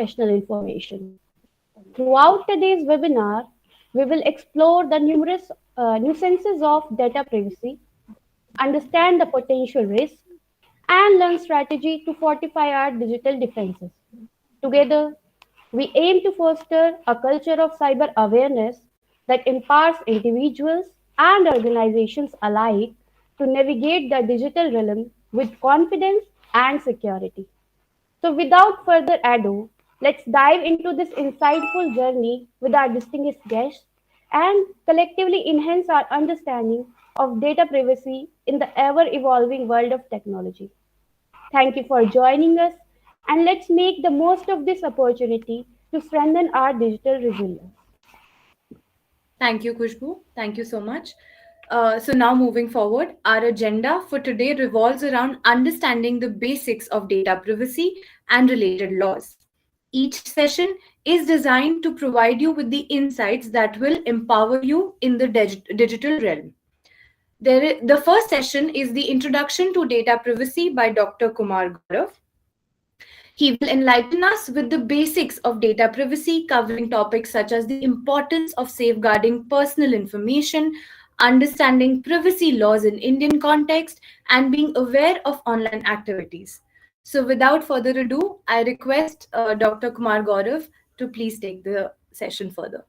professional information. Throughout today's webinar, we will explore the numerous nuisances of data privacy, understand the potential risks, and learn strategy to fortify our digital defenses. Together, we aim to foster a culture of cyber awareness that empowers individuals and organizations alike to navigate the digital realm with confidence and security. So, without further ado, let's dive into this insightful journey with our distinguished guests and collectively enhance our understanding of data privacy in the ever evolving world of technology. Thank you for joining us, and let's make the most of this opportunity to strengthen our digital resilience. Thank you, Kushbu. Thank you so much. So, now moving forward, our agenda for today revolves around understanding the basics of data privacy and related laws. Each session is designed to provide you with the insights that will empower you in the digital realm. The first session is the Introduction to Data Privacy by Dr. Kumar Gaurav. He will enlighten us with the basics of data privacy, covering topics such as the importance of safeguarding personal information, understanding privacy laws in Indian context, and being aware of online activities. So, without further ado, I request Dr. Kumar Gaurav to please take the session further.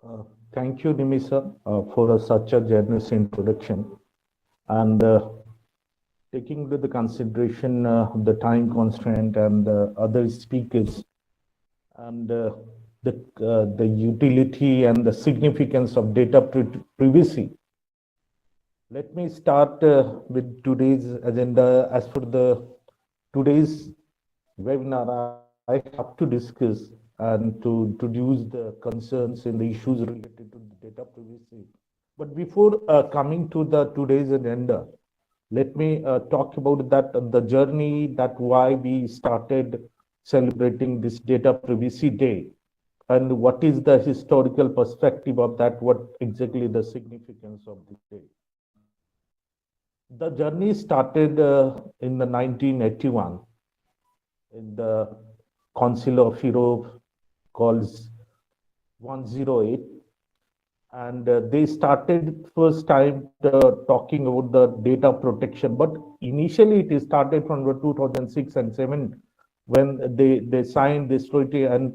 Uh, Thank you, Nimisa, for such a generous introduction. And taking into the consideration the time constraint and other speakers and the utility and the significance of data privacy, let me start with today's agenda. As for the today's webinar, I have to discuss and to introduce the concerns and the issues related to the data privacy. But before coming to the today's agenda, let me talk about that the journey, that why we started celebrating this data privacy day, and what is the historical perspective of that, what exactly the significance of this day. The journey started in the 1981 in the Council of Europe called 108, and they started first time talking about the data protection, but initially it started from the 2006 and 7 when they signed this treaty, and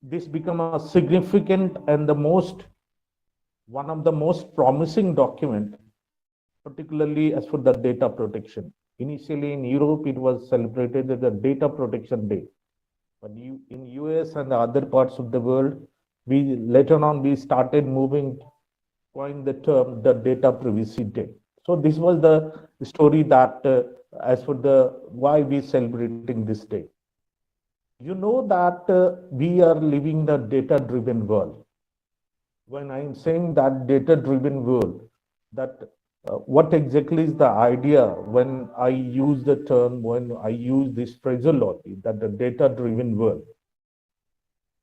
this became a significant and the most one of the most promising document, particularly as for the data protection. Initially in Europe, it was celebrated as the Data Protection Day. But in US and the other parts of the world, we later on we started moving, coined the term the Data Privacy Day. So this was the story that as for the why we celebrating this day. You know that we are living the data-driven world. When I'm saying that data-driven world, that what exactly is the idea when I use the term, when I use this phraseology, that the data-driven world?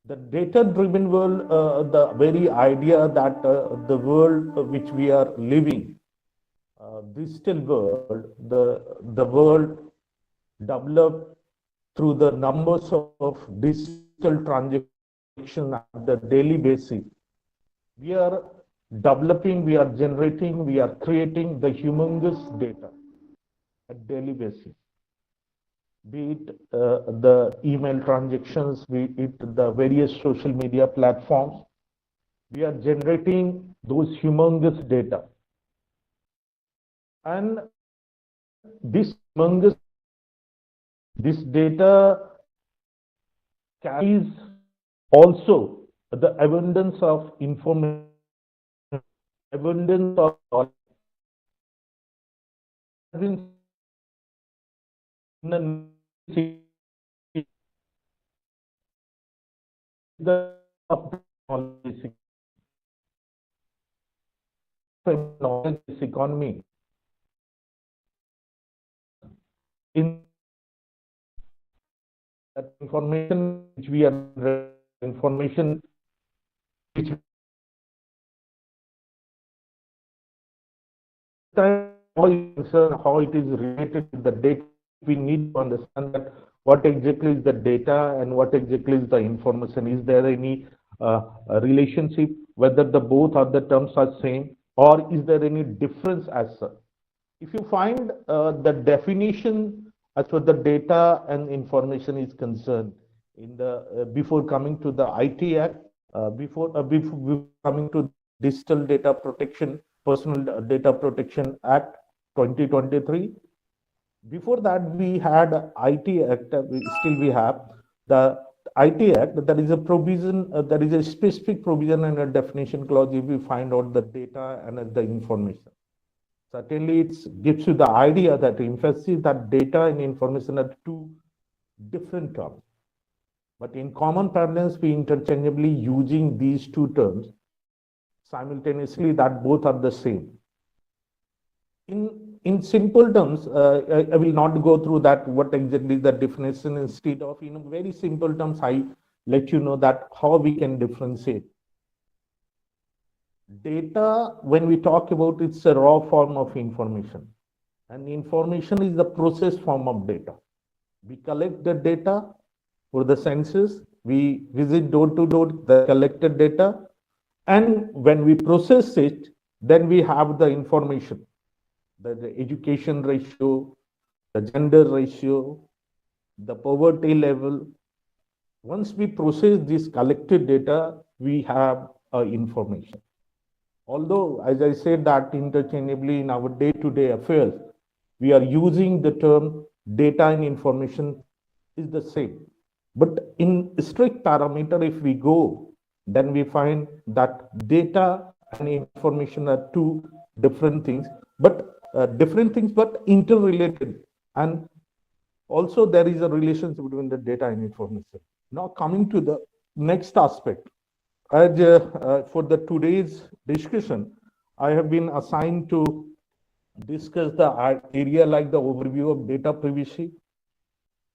The data-driven world, the very idea that the world which we are living, digital world, the world developed through the numbers of digital transactions at the daily basis. We are developing, we are generating, we are creating the humongous data at daily basis. Be it the email transactions, be it the various social media platforms, we are generating those humongous data. And this humongous, this data carries also the abundance of information, abundance of knowledge. The knowledge economy in that information which we are information which how it is related to the data we need to understand that what exactly is the data and what exactly is the information. Is there any relationship, whether the both are the terms are same, or is there any difference as such? If you find the definition as for the data and information is concerned, in the before coming to the IT Act, before coming to the Digital Data Protection, Personal Data Protection Act 2023, before that we had IT Act. Still we have the IT Act. There is a provision. There is a specific provision and a definition clause. If we find out the data and the information. Certainly, it gives you the idea that emphasis that data and information are two different terms. But in common parlance, we interchangeably using these two terms simultaneously that both are the same. In simple terms, I will not go through that what exactly the definition. Instead of in very simple terms, I let you know that how we can differentiate. Data, when we talk about, it's a raw form of information, and information is the processed form of data. We collect the data for the census, we visit door to door the collected data, and when we process it, then we have the information, the education ratio, the gender ratio, the poverty level. Once we process this collected data, we have information. Although, as I said, that interchangeably in our day-to-day affairs, we are using the term data and information is the same. But in strict parameter, if we go, then we find that data and information are two different things, but interrelated. And also there is a relationship between the data and information. Now coming to the next aspect. As for the today's discussion, I have been assigned to discuss the area like the overview of data privacy,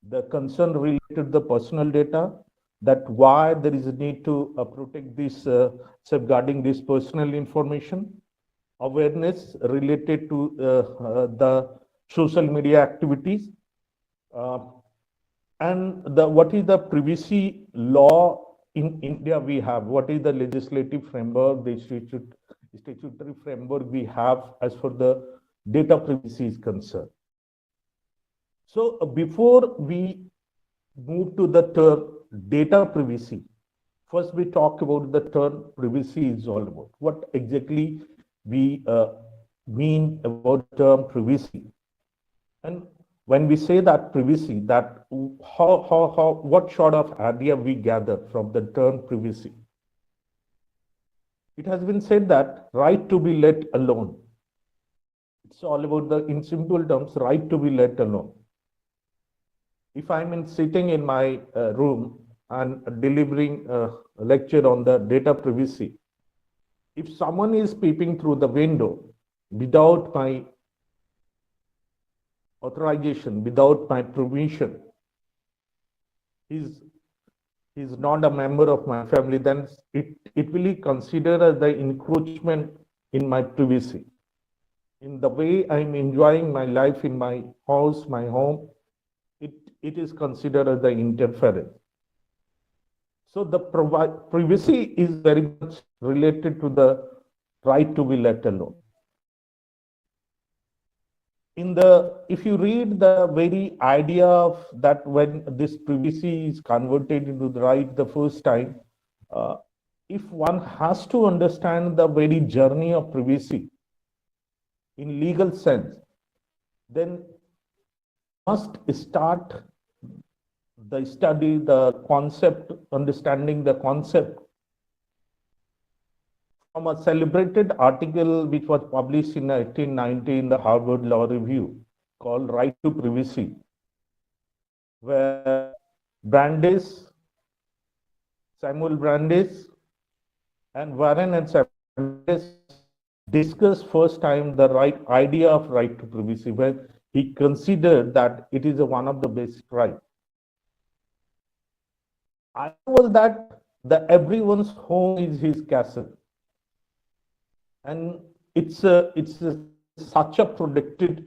the concern related to the personal data, that why there is a need to protect this, safeguarding this personal information, awareness related to the social media activities, and what is the privacy law in India we have, what is the legislative framework, the statutory framework we have as for the data privacy is concerned. So before we move to the term data privacy, first we talk about the term privacy is all about. What exactly we mean about the term privacy. And when we say that privacy, that what sort of idea we gather from the term privacy. It has been said that right to be let alone. It's all about the, in simple terms, right to be let alone. If I'm sitting in my room and delivering a lecture on the data privacy, if someone is peeping through the window without my authorization, without my permission, he's not a member of my family, then it will be considered as the encroachment in my privacy. In the way I'm enjoying my life in my house, my home, it is considered as the interference. So the privacy is very much related to the right to be let alone. If you read the very idea of that, when this privacy is converted into the right the first time, if one has to understand the very journey of privacy in legal sense, then one must start the study, the concept, understanding the concept from a celebrated article which was published in 1890 in the Harvard Law Review called Right to Privacy, where Samuel Brandeis and Warren and Brandeis discussed first time the idea of right to privacy, where he considered that it is one of the basic rights. I was that everyone's home is his castle, and it's such a protected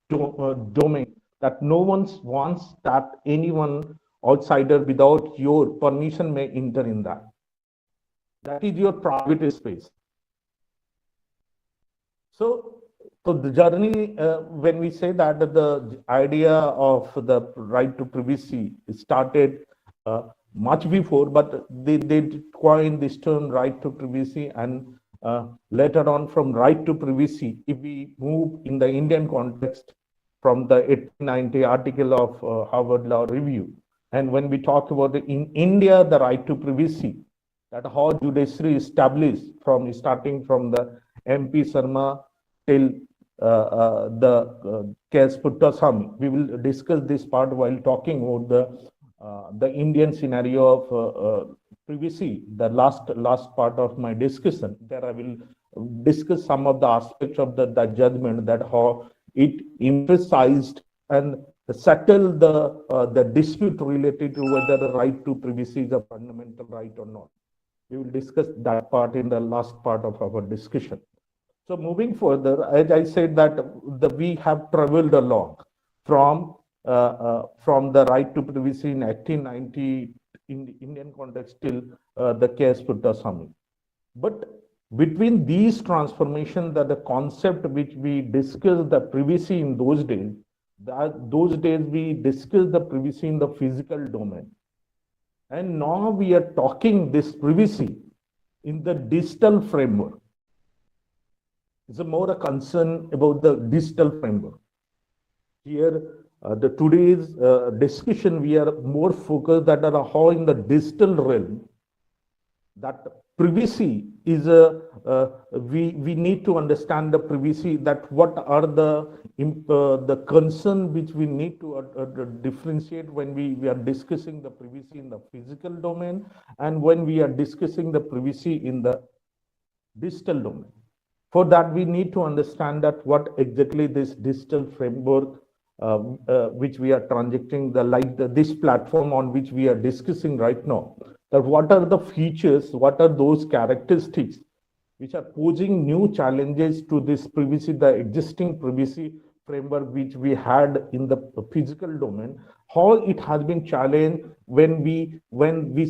domain that no one wants that anyone outsider without your permission may enter in that. That is your private space. So, so the journey, when we say that the idea of the right to privacy started much before, but they coined this term right to privacy, and later on from right to privacy, if we move in the Indian context from the 1890 article of Harvard Law Review, and when we talk about in India, the right to privacy, that how judiciary established from starting from the MP Sharma till the case Puttaswamy. We will discuss this part while talking about the Indian scenario of privacy. The last part of my discussion, there I will discuss some of the aspects of the judgment, that how it emphasized and settled the dispute related to whether the right to privacy is a fundamental right or not. We will discuss that part in the last part of our discussion. So moving further, as I said that we have traveled along from the right to privacy in 1890 in the Indian context till the case Puttaswamy. But between these transformations, that the concept which we discussed the privacy in those days, that those days we discussed the privacy in the physical domain. And now we are talking this privacy in the digital framework. It's more a concern about the digital framework. Here, the today's discussion, we are more focused that are how in the digital realm, that privacy is we need to understand the privacy, that what are the concern which we need to differentiate when we are discussing the privacy in the physical domain and when we are discussing the privacy in the digital domain. For that, we need to understand that what exactly this digital framework which we are transacting, this platform on which we are discussing right now, that what are the features, what are those characteristics which are posing new challenges to this privacy, the existing privacy framework which we had in the physical domain, how it has been challenged when we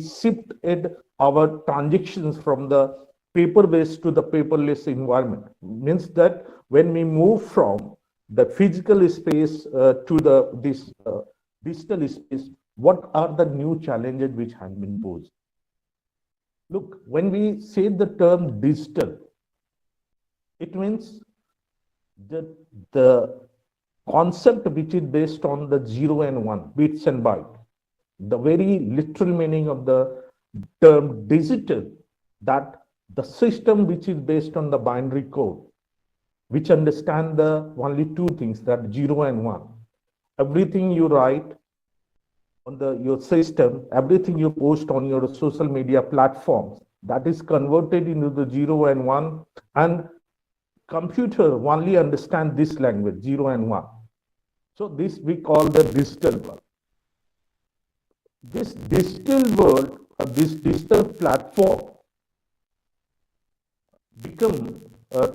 shifted our transactions from the paper-based to the paperless environment. Means that when we move from the physical space to this digital space, what are the new challenges which have been posed? Look, when we say the term digital, it means that the concept which is based on the 0 and 1, bits and bytes. The very literal meaning of the term digital, that the system which is based on the binary code, which understand the only two things, that 0 and 1. Everything you write on your system, everything you post on your social media platforms, that is converted into the 0 and 1, and computer only understand this language, 0 and 1. So this we call the digital world. This digital world, this digital platform become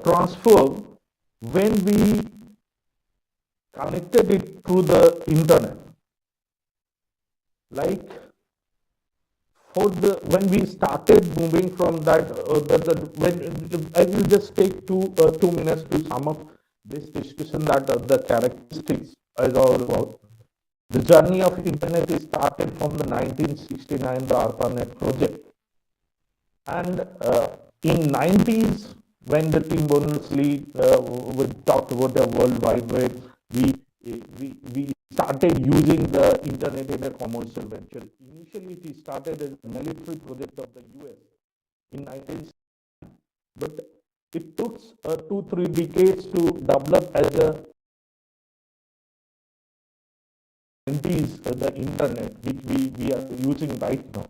transformed when we connected it through the internet. Like when we started moving from that, when I will just take 2 minutes to sum up this discussion, that the characteristics is all about. The journey of internet is started from the 1969, the ARPANET project, and in 90s when the Tim Berners-Lee talked about the World Wide Web, we started using the internet in a commercial venture. Initially, it started as a military project of the US in 1960, but it took 2-3 decades to develop as a 90s the internet which we are using right now.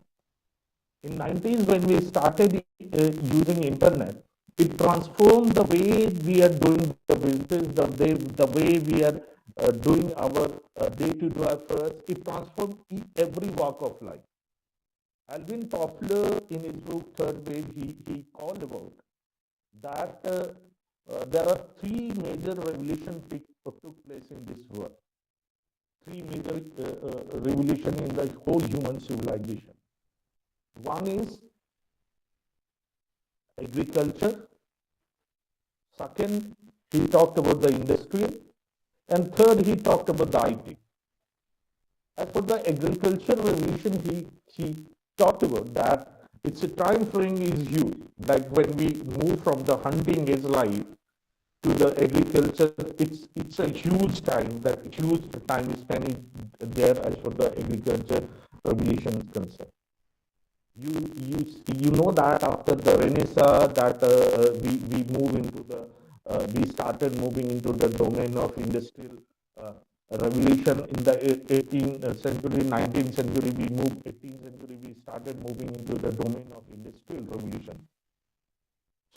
In 90s when we started using internet, it transformed the way we are doing the business, the way we are doing our day-to-day affairs. It transformed every walk of life. Alvin Toffler, in his book Third Wave, he called about that there are three major revolutions took place in this world. three major revolution in the whole human civilization. One is agriculture. Second, he talked about the industrial. And third, he talked about the IT. As for the agriculture revolution, he talked about that its a time frame is huge. Like when we move from the hunting age life to the agriculture, it's a huge time. That huge time is spent there as for the agriculture revolution is concerned. You know that after the Renaissance that we move into the we started moving into the domain of industrial uh, revolution in the 18th century, 19th century. We moved 18th century. We started moving into the domain of industrial revolution.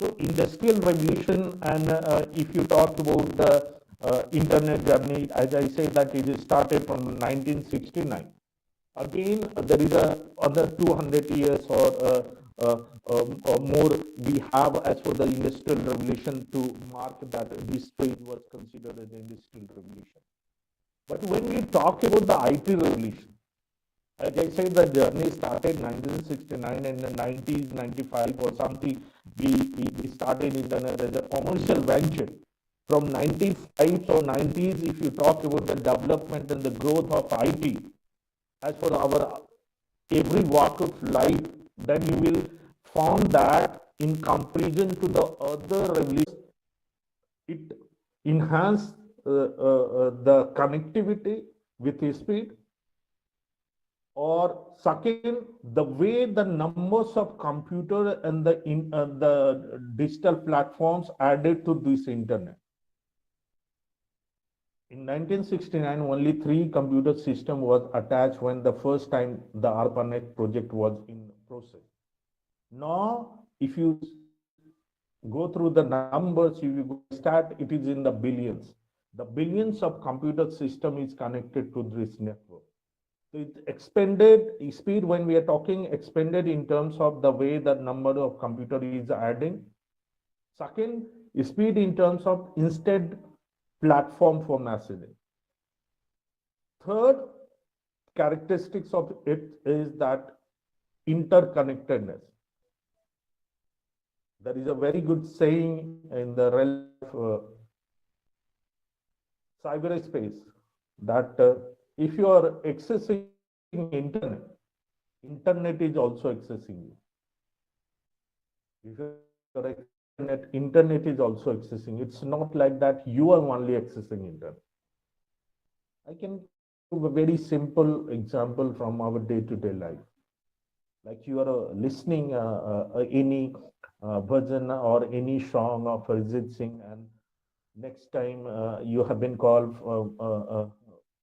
So industrial revolution, and if you talk about the internet journey, as I say that it is started from 1969. Again, there is a other 200 years or more we have as for the industrial revolution to mark that this stage was considered as the industrial revolution. But when we talk about the IT revolution, as I said, the journey started 1969 and in 1995 or something. We started internet as a commercial venture. From 95 or 90s, if you talk about the development and the growth of IT, as for our every walk of life, then you will find that in comparison to the other revolutions, it enhanced the connectivity with speed, or second, the way the numbers of computer and the digital platforms added to this internet. In 1969, only three computer system was attached when the first time the ARPANET project was in process. Now, if you go through the numbers, if you go start, it is in the billions. The billions of computer system is connected to this network. So it expanded speed when we are talking expanded in terms of the way the number of computer is adding. Second, speed in terms of instant platform for messaging. Third characteristics of it is that interconnectedness. There is a very good saying in the realm of cyberspace that if you are accessing internet is also accessing you. If you are internet is also accessing. It's not like that you are only accessing internet. I can give a very simple example from our day-to-day life. Like you are listening any bhajan or any song of Arjit Singh, and next time you have been called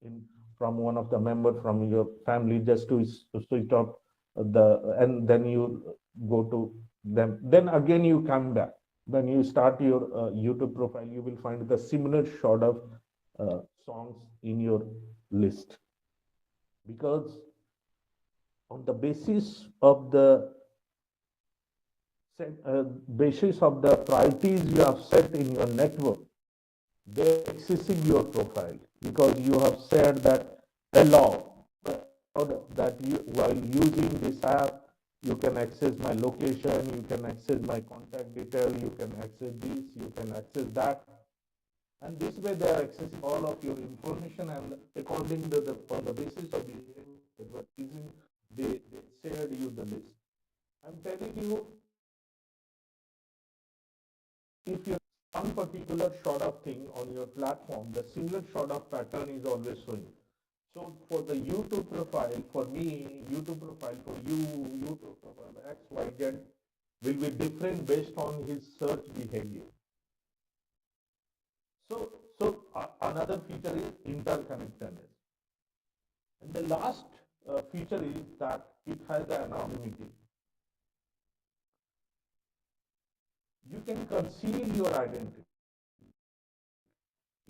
in from one of the member from your family just to switch off and then you go to them. Then again you come back. When you start your YouTube profile, you will find the similar sort of songs in your list, because on the basis of the priorities you have set in your network, they're accessing your profile because you have said that allow that you while using this app you can access my location, you can access my contact detail, you can access this, you can access that, and this way they are accessing all of your information, and according to the on the basis of the advertising they shared you the list. I'm telling you, if you one particular sort of thing on your platform, the similar sort of pattern is always showing. So for the YouTube profile, for me, YouTube profile, for you, YouTube profile, XYZ will be different based on his search behavior. So another feature is interconnectedness. And the last feature is that it has anonymity. You can conceal your identity.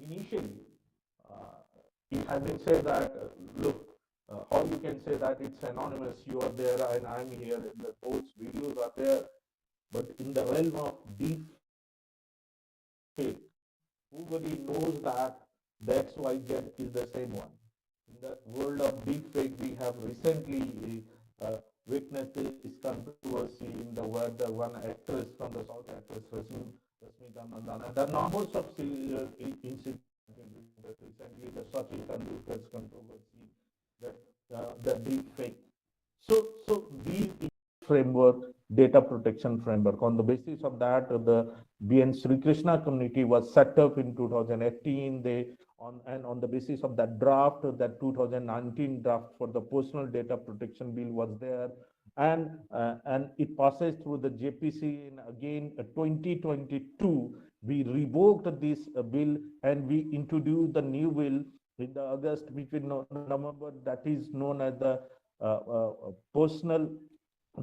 Initially, uh, it has been said that, look, how you can say that it's anonymous, you are there and I'm here, and the those videos are there, but in the realm of deep fake, nobody knows that the XYZ is the same one. in the world of deepfake, we have recently witnessed this controversy in the where the one actress from the South actress Rasmika Mandana. There are numbers of incidents recently, the Sachin Tendulkar's controversy, that the deepfake. So these framework, data protection framework. On the basis of that, the BN Sri Krishna community was set up in 2018. On the basis of that draft, that 2019 draft for the personal data protection bill was there, and it passes through the JPC. In again 2022, we revoked this bill and we introduced the new bill in the August between November, that is known as the personal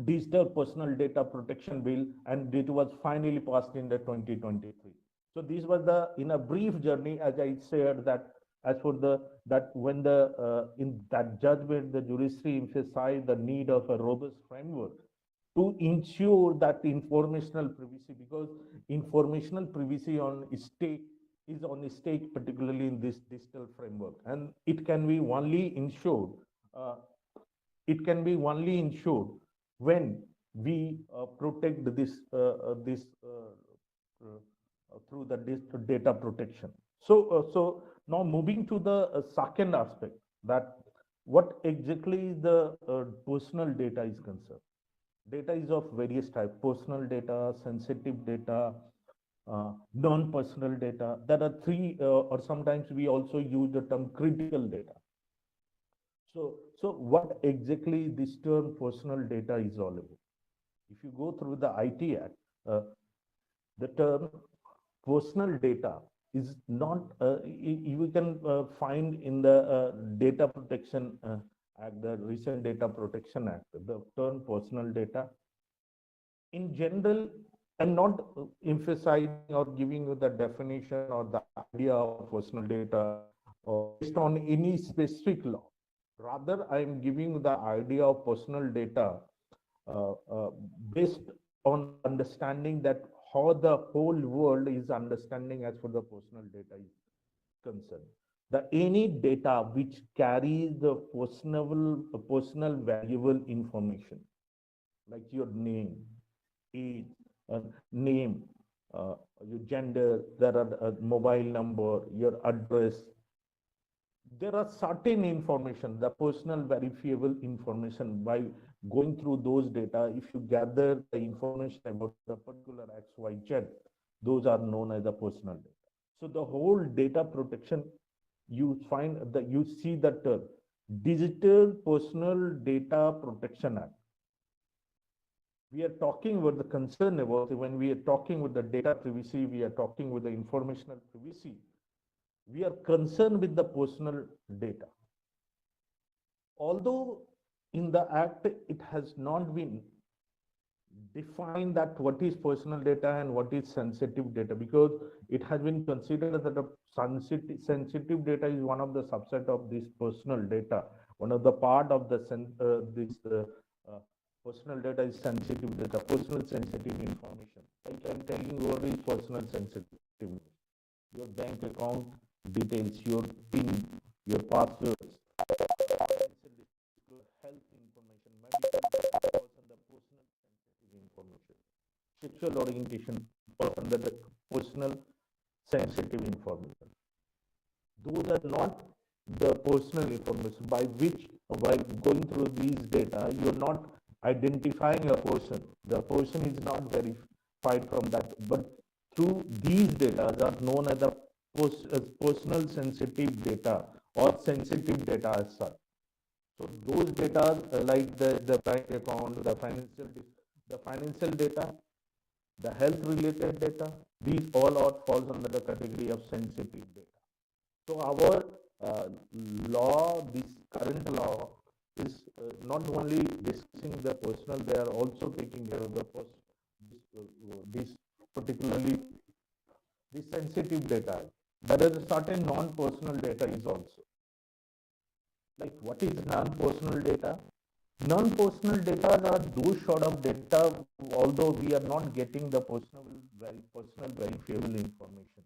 digital personal data protection bill, and it was finally passed in the 2023. So this was the, in a brief journey, as I said, that as for the that when the in that judgment the judiciary emphasized the need of a robust framework to ensure that informational privacy, because informational privacy on stake is on stake, particularly in this digital framework, and it can be only ensured uh, when we protect this through the data protection. So now moving to the second aspect, that what exactly is the personal data is concerned. Data is of various types: personal data, sensitive data, non-personal data. There are three, or sometimes we also use the term critical data. So what exactly this term personal data is all about? If you go through the IT Act, the term personal data is not, you can find in the Data Protection Act, the recent Data Protection Act, the term personal data. In general, I'm not emphasizing or giving you the definition or the idea of personal data or based on any specific law. Rather, I'm giving you the idea of personal data uh, uh, based on the understanding that how the whole world is understanding as for the personal data is concerned. The any data which carries the personal valuable information, like your name, age, name, your gender, there are mobile number, your address. There are certain information, the personal verifiable information. By going through those data, if you gather the information about the particular XYZ, those are known as the personal data. So the whole data protection, you find that you see that Digital Personal Data Protection Act. We are talking about the concern about when we are talking with the data privacy, we are talking with the informational privacy. We are concerned with the personal data. Although in the act it has not been defined that what is personal data and what is sensitive data, because it has been considered that the sensitive data is one of the subset of this personal data. One of the part of the this uh, personal data is sensitive data, personal sensitive information. Like I'm telling you what is personal sensitive: your bank account details, your PIN, your passwords, health information, medical records, and the personal sensitive information. Sexual orientation falls under the personal sensitive information. Those are not the personal information by which, by going through these data, you're not identifying a person. The person is not verified from that, but through these data are known as the personal sensitive data or sensitive data as such. So those data like the bank account, the financial data, the health related data, these all are falls under the category of sensitive data. So our law, this current law, is not only discussing the personal, they are also taking care of the this particularly the sensitive data. There is a certain non-personal data is also. Like what is non-personal data? Non-personal data are those sort of data, although we are not getting the personal verifiable information.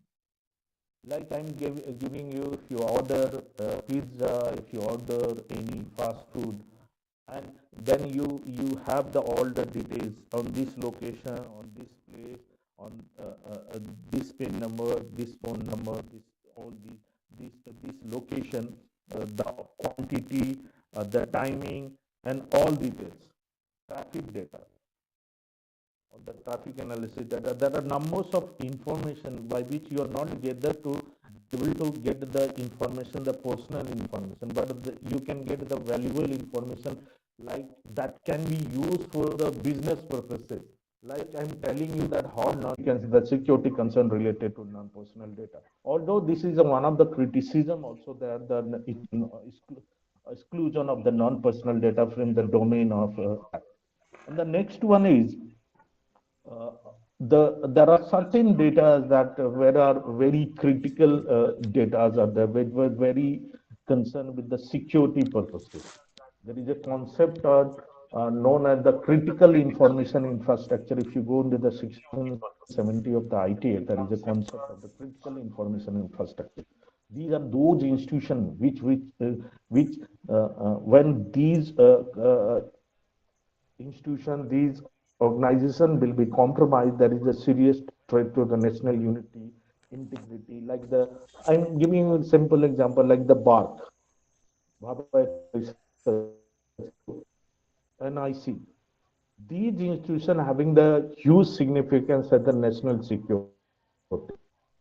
Like giving you, if you order pizza, if you order any fast food, and then you have the all the details on this location, on this place, on this pin number, this phone number, this all this location, the quantity, the timing, and all details, traffic data, or the traffic analysis data. There are numbers of information by which you are not gather to able to get the information, the personal information, but you can get the valuable information like that can be used for the business purposes. Like I'm telling you that how the security concern related to non-personal data. Although this is one of the criticism also there, the exclusion of the non-personal data from the domain of and the next one is uh, there are certain data that where are very critical data are there, which were very concerned with the security purposes. There is a concept known as the critical information infrastructure. If you go into the section 70 of the ITA, there is a concept of the critical information infrastructure. These are those institutions which when these institution, these organizations will be compromised, there is a serious threat to the national unity, integrity. Like the, I'm giving you a simple example, like the BARC, Bhabha Research Group, NIC. These institutions having the huge significance at the national security,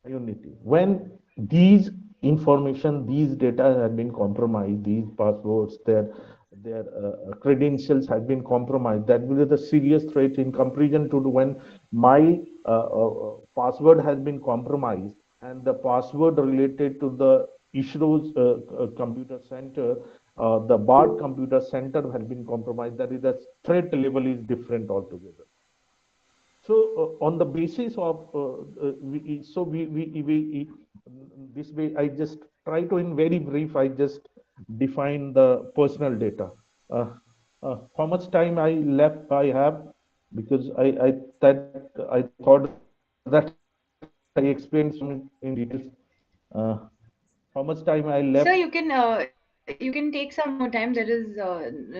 unity. When these information, these data have been compromised, these passwords, their credentials have been compromised, that will be the serious threat in comparison to when my password has been compromised and the password related to the ISRO's computer center, the BART computer center has been compromised. That is, the threat level is different altogether. So on the basis of this way, I just try to in very brief. I just define the personal data. Uh, how much time I left I have, because I thought that I explained some in details. Uh, how much time I left? Sir, you can take some more time. There is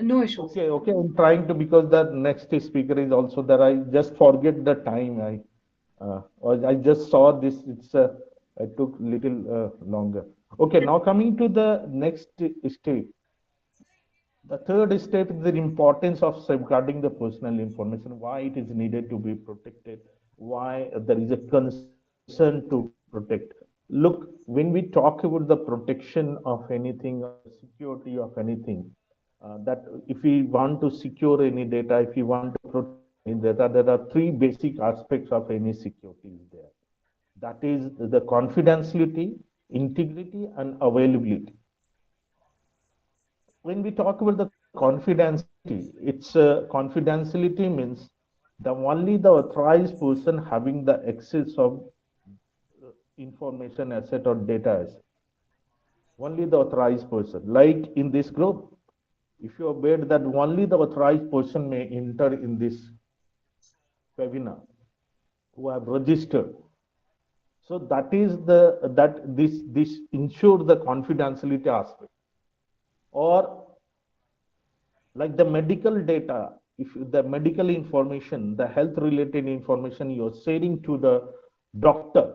no issues. Okay. I'm trying to, because the next speaker is also there. I just forget the time. Or I just saw this. It took little longer. Okay, now coming to the next step. The third step is the importance of safeguarding the personal information, why it is needed to be protected, why there is a concern to protect. Look, when we talk about the protection of anything or the security of anything, that if we want to secure any data, if we want to protect any data, there are three basic aspects of any security is there. That is the confidentiality, integrity, and availability. When we talk about the confidentiality, it's confidentiality means the only the authorized person having the access of information asset or data asset. Only the authorized person. Like in this group, if you are aware that only the authorized person may enter in this webinar who have registered. So that is that this ensures the confidentiality aspect. Or like the medical data, if the medical information, the health related information you're sharing to the doctor,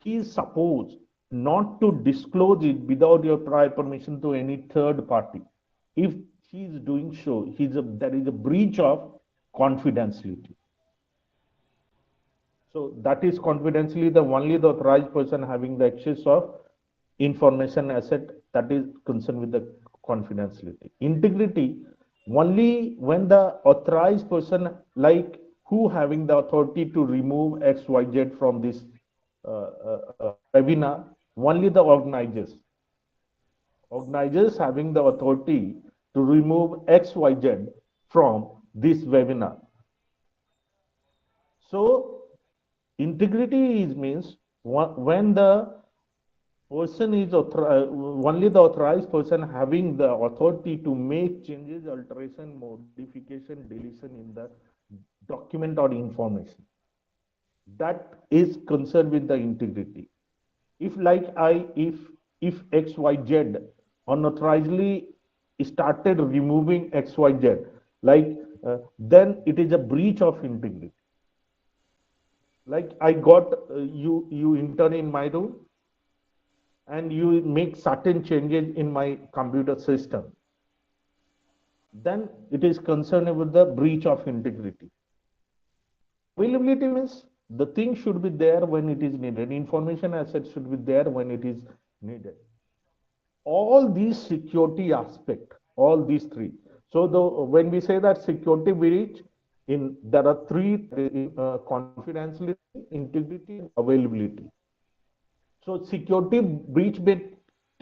he is supposed not to disclose it without your prior permission to any third party. If he is doing so, there is a breach of confidentiality. So that is confidentially the only the authorized person having the access of information asset, that is concerned with the confidentiality. Integrity, only when the authorized person, like who having the authority to remove XYZ from this webinar, only the organizers having the authority to remove XYZ from this webinar. So integrity is means when the person is only the authorized person having the authority to make changes, alteration, modification, deletion in the document or information. That is concerned with the integrity. If like I if XYZ unauthorizedly started removing XYZ, like then it is a breach of integrity. Like I got you enter in my room and you make certain changes in my computer system, then it is concerned with the breach of integrity. Availability means the thing should be there when it is needed. Information asset should be there when it is needed. All these security aspect, all these three. So the when we say that security breach, in there are three confidentiality, integrity, and availability. So security breach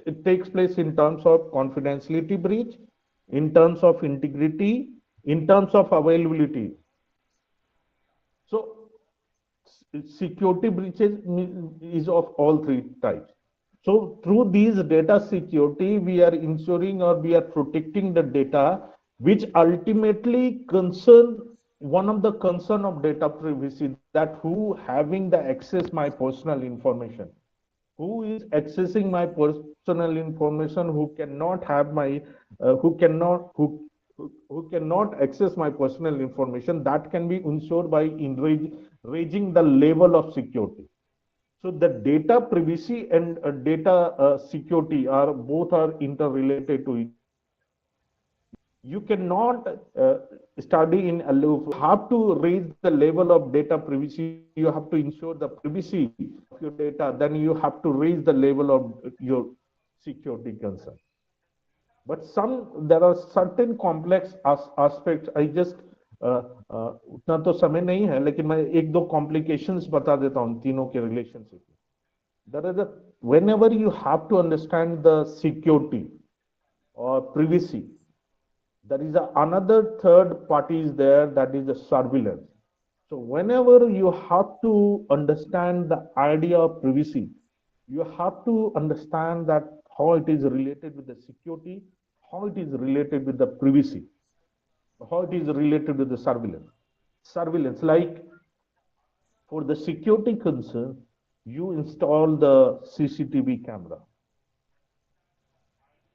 it takes place in terms of confidentiality breach, in terms of integrity, in terms of availability. So security breaches is of all three types. So through these data security, we are ensuring or we are protecting the data, which ultimately concern one of the concern of data privacy, that who having the access my personal information, who is accessing my personal information, who cannot have my who cannot access my personal information, that can be ensured by raising the level of security. So the data privacy and data security are both are interrelated to each other. You cannot study in aloof. You have to raise the level of data privacy. You have to ensure the privacy of your data. Then you have to raise the level of your security concern. But some there are certain complex aspects. I just उतना तो समय नहीं है, लेकिन मैं एक दो complications बता देता हूँ तीनों के relationship. There is a whenever you have to understand the security or privacy, there is another third party is there, that is the surveillance. So whenever you have to understand the idea of privacy, you have to understand that how it is related with the security, how it is related with the privacy, how it is related with the surveillance. Surveillance, like for the security concern, you install the CCTV camera.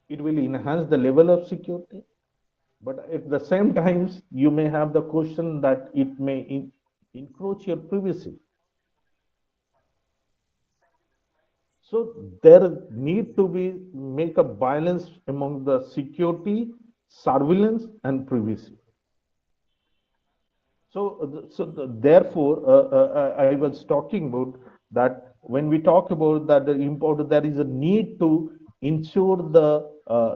It will enhance the level of security, but at the same times, you may have the question that it may encroach your privacy. So there need to be make a balance among the security, surveillance, and privacy. Therefore, I was talking about that when we talk about that the important, there is a need to ensure the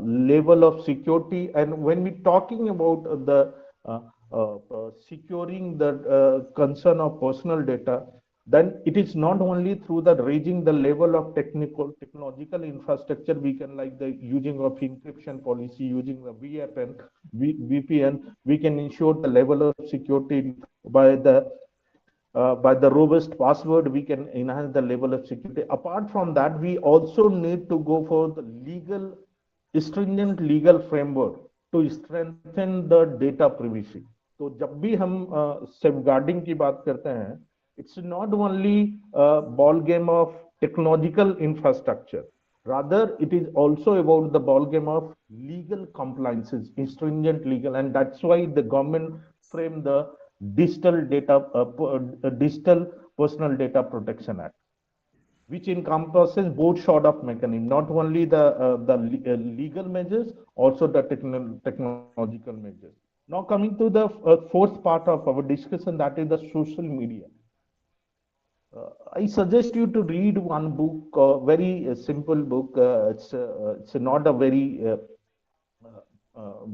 level of security. And when we talking about the securing the concern of personal data, then it is not only through the raising the level of technological infrastructure. We can like the using of encryption policy, using the VPN, we can ensure the level of security by the robust password. We can enhance the level of security. Apart from that, we also need to go for the stringent legal framework to strengthen the data privacy. तो जब भी हम safeguarding की बात करते हैं, it's not only a ball game of technological infrastructure. Rather, it is also about the ball game of legal compliances, stringent legal, and that's why the government framed the Digital Personal Data Protection Act, which encompasses both sort of mechanism, not only the legal measures, also the technological measures. Now coming to the fourth part of our discussion, that is the social media. I suggest you to read one book, very simple book. It's not a very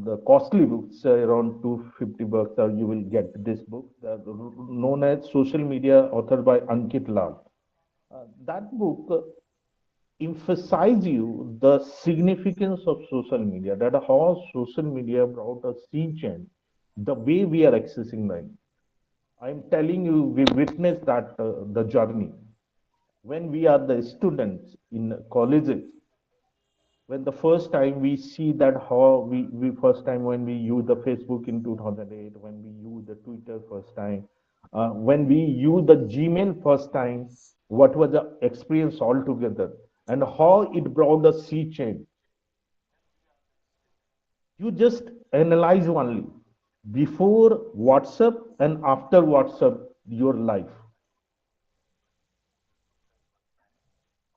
the costly book. It's around 250 bucks. You will get this book, known as Social Media, authored by Ankit Lal. That book emphasize you the significance of social media, that how social media brought a sea change, the way we are accessing them. I'm telling you, we witnessed that the journey when we are the students in colleges. When the first time we see that how we first time when we use the Facebook in 2008, when we use the Twitter first time, when we use the Gmail first time, what was the experience altogether, and how it brought a sea change. You just analyze only before WhatsApp and after WhatsApp your life.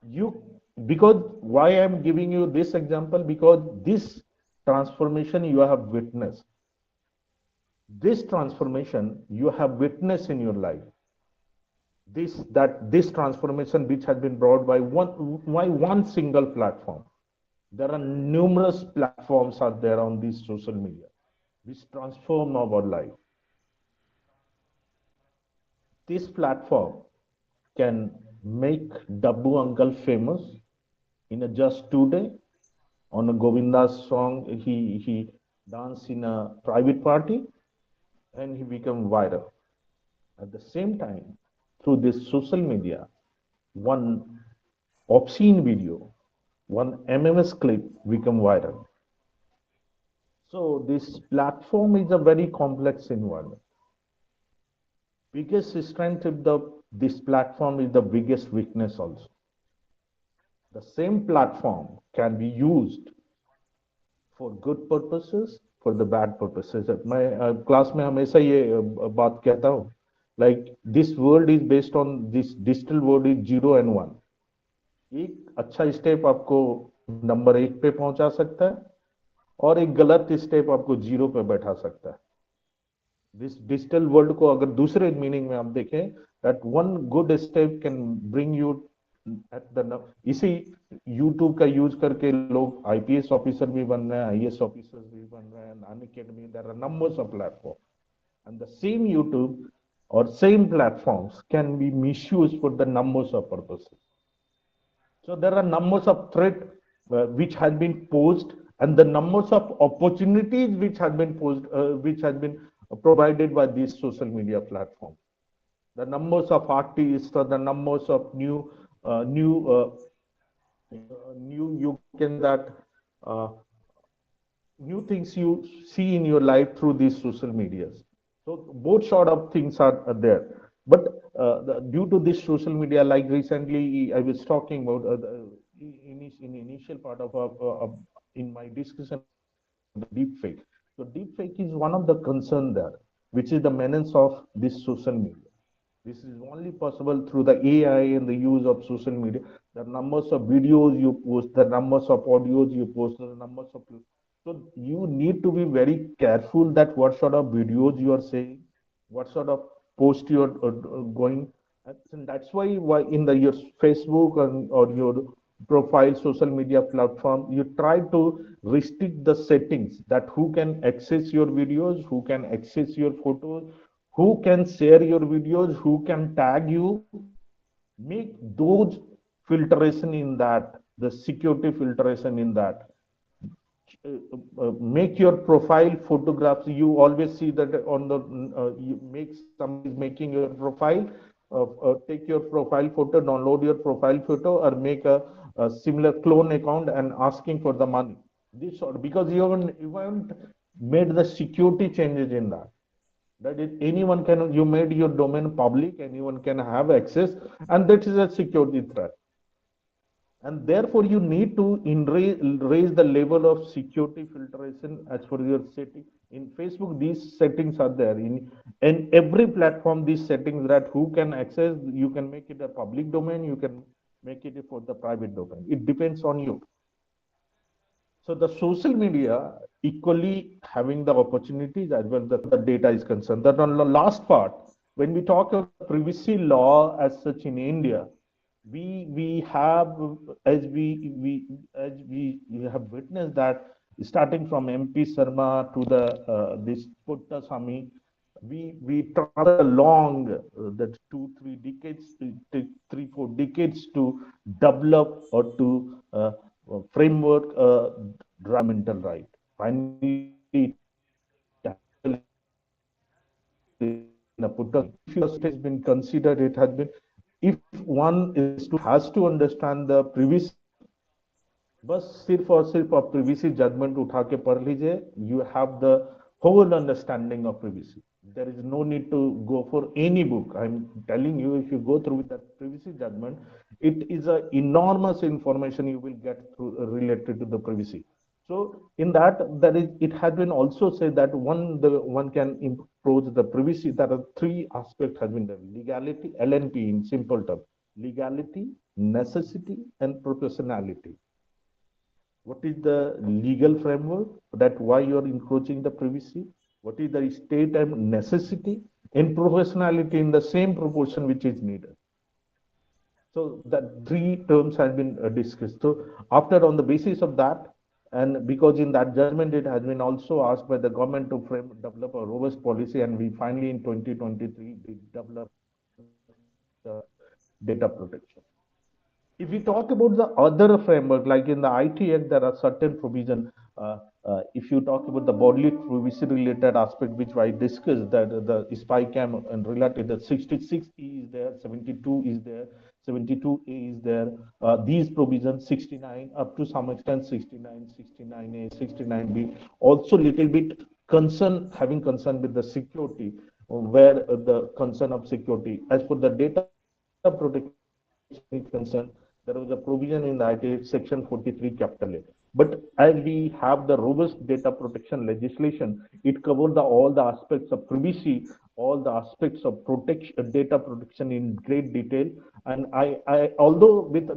You, because why I'm giving you this example, because this transformation you have witnessed, this transformation you have witnessed in your life, this transformation which has been brought by one single platform. There are numerous platforms out there on this social media which transform our life. This platform can make Dabbu uncle famous in a just 2 day. On a Govinda's song, he danced in a private party and he became viral. At the same time, through this social media, one obscene video, one MMS clip become viral. So this platform is a very complex environment. Biggest strength of this platform is the biggest weakness also. The same platform can be used for good purposes, for the bad purposes. मैं class में हमेशा ये बात कहता हूँ, like this world is based on this digital world is 0 and 1. एक अच्छा step आपको नंबर 1 पे पहुंचा सकता है और एक गलत स्टेप आपको 0 पे बैठा सकता है. दिस डिजिटल वर्ल्ड को अगर दूसरे मीनिंग में आप देखें, that one good step can bring you at the, इसी यूट्यूब का यूज करके लोग आईपीएस ऑफिसर भी बन रहे हैं, आईएएस ऑफिसर भी बन रहे हैं, Unacademy, there are numbers of platform and the same YouTube or same platforms can be misused for the numbers of purposes. So there are numbers of threat which has been posed, and the numbers of opportunities which has been posed, which has been provided by these social media platforms. The numbers of artists, or the numbers of new, you can say that uh, new things you see in your life through these social medias. So both sort of things are there. But due to this social media, like recently I was talking about in initial part of in my discussion about the deep fake. So deep fake is one of the concern there, which is the menace of this social media. This is only possible through the AI and the use of social media. The numbers of videos you post, the numbers of audios you post, the numbers of, so you need to be very careful that what sort of videos you are saying, what sort of post you are going. And that's why in your Facebook or your profile social media platform, you try to restrict the settings that who can access your videos, who can access your photos, who can share your videos, who can tag you. Make those filtration in that, the security filtration in that. Make your profile photographs. You always see that on the you make somebody is making your profile, take your profile photo, download your profile photo, or make a similar clone account and asking for the money. This sort, because you haven't made the security changes in that. That is, anyone can, you made your domain public, anyone can have access, and that is a security threat. And therefore you need to raise the level of security filtration as per your setting. In Facebook, these settings are there. In every platform, these settings, that who can access, you can make it a public domain, you can make it for the private domain. It depends on you. So the social media equally having the opportunities as well the data is concerned. That on the last part, when we talk of the privacy law as such in India, we have, as we have witnessed that, starting from MP Sharma to the this Puttasamy, we travel along that 2-3 decades, 3-4 decades to develop or to framework environmental right. Finally, it has been considered in a Puttasamy. If your state has been considered, it has been, if one is to has to understand the privacy, बस सिर्फ और सिर्फ आप privacy judgment उठा के पढ़ लीजिए, you have the whole understanding of privacy. There is no need to go for any book. I'm telling you, if you go through with that privacy judgment, it is a enormous information you will get through related to the privacy. So in that, that is, it has been also said that one can approach the privacy. There are three aspects has been done: legality, LNP in simple terms, legality, necessity, and proportionality. What is the legal framework that why you are encroaching the privacy? What is the state and necessity and professionality in the same proportion which is needed? So that three terms have been discussed. So after on the basis of that, and because in that judgment it has been also asked by the government to develop a robust policy, and we finally in 2023 did develop the data protection. If we talk about the other framework, like in the IT Act, there are certain provision. If you talk about the bodily privacy related aspect, which I discussed, that the spy cam and related, the 66E is there, 72 is there, 72A is there. These provisions, 69 up to some extent, 69, 69A, 69B, also little bit having concern with the security, where the concern of security. As for the data protection is concerned, there was a provision in the IT section 43 capital A. But as we have the robust data protection legislation, it covers all the aspects of privacy, all the aspects of protection, data protection in great detail. And although with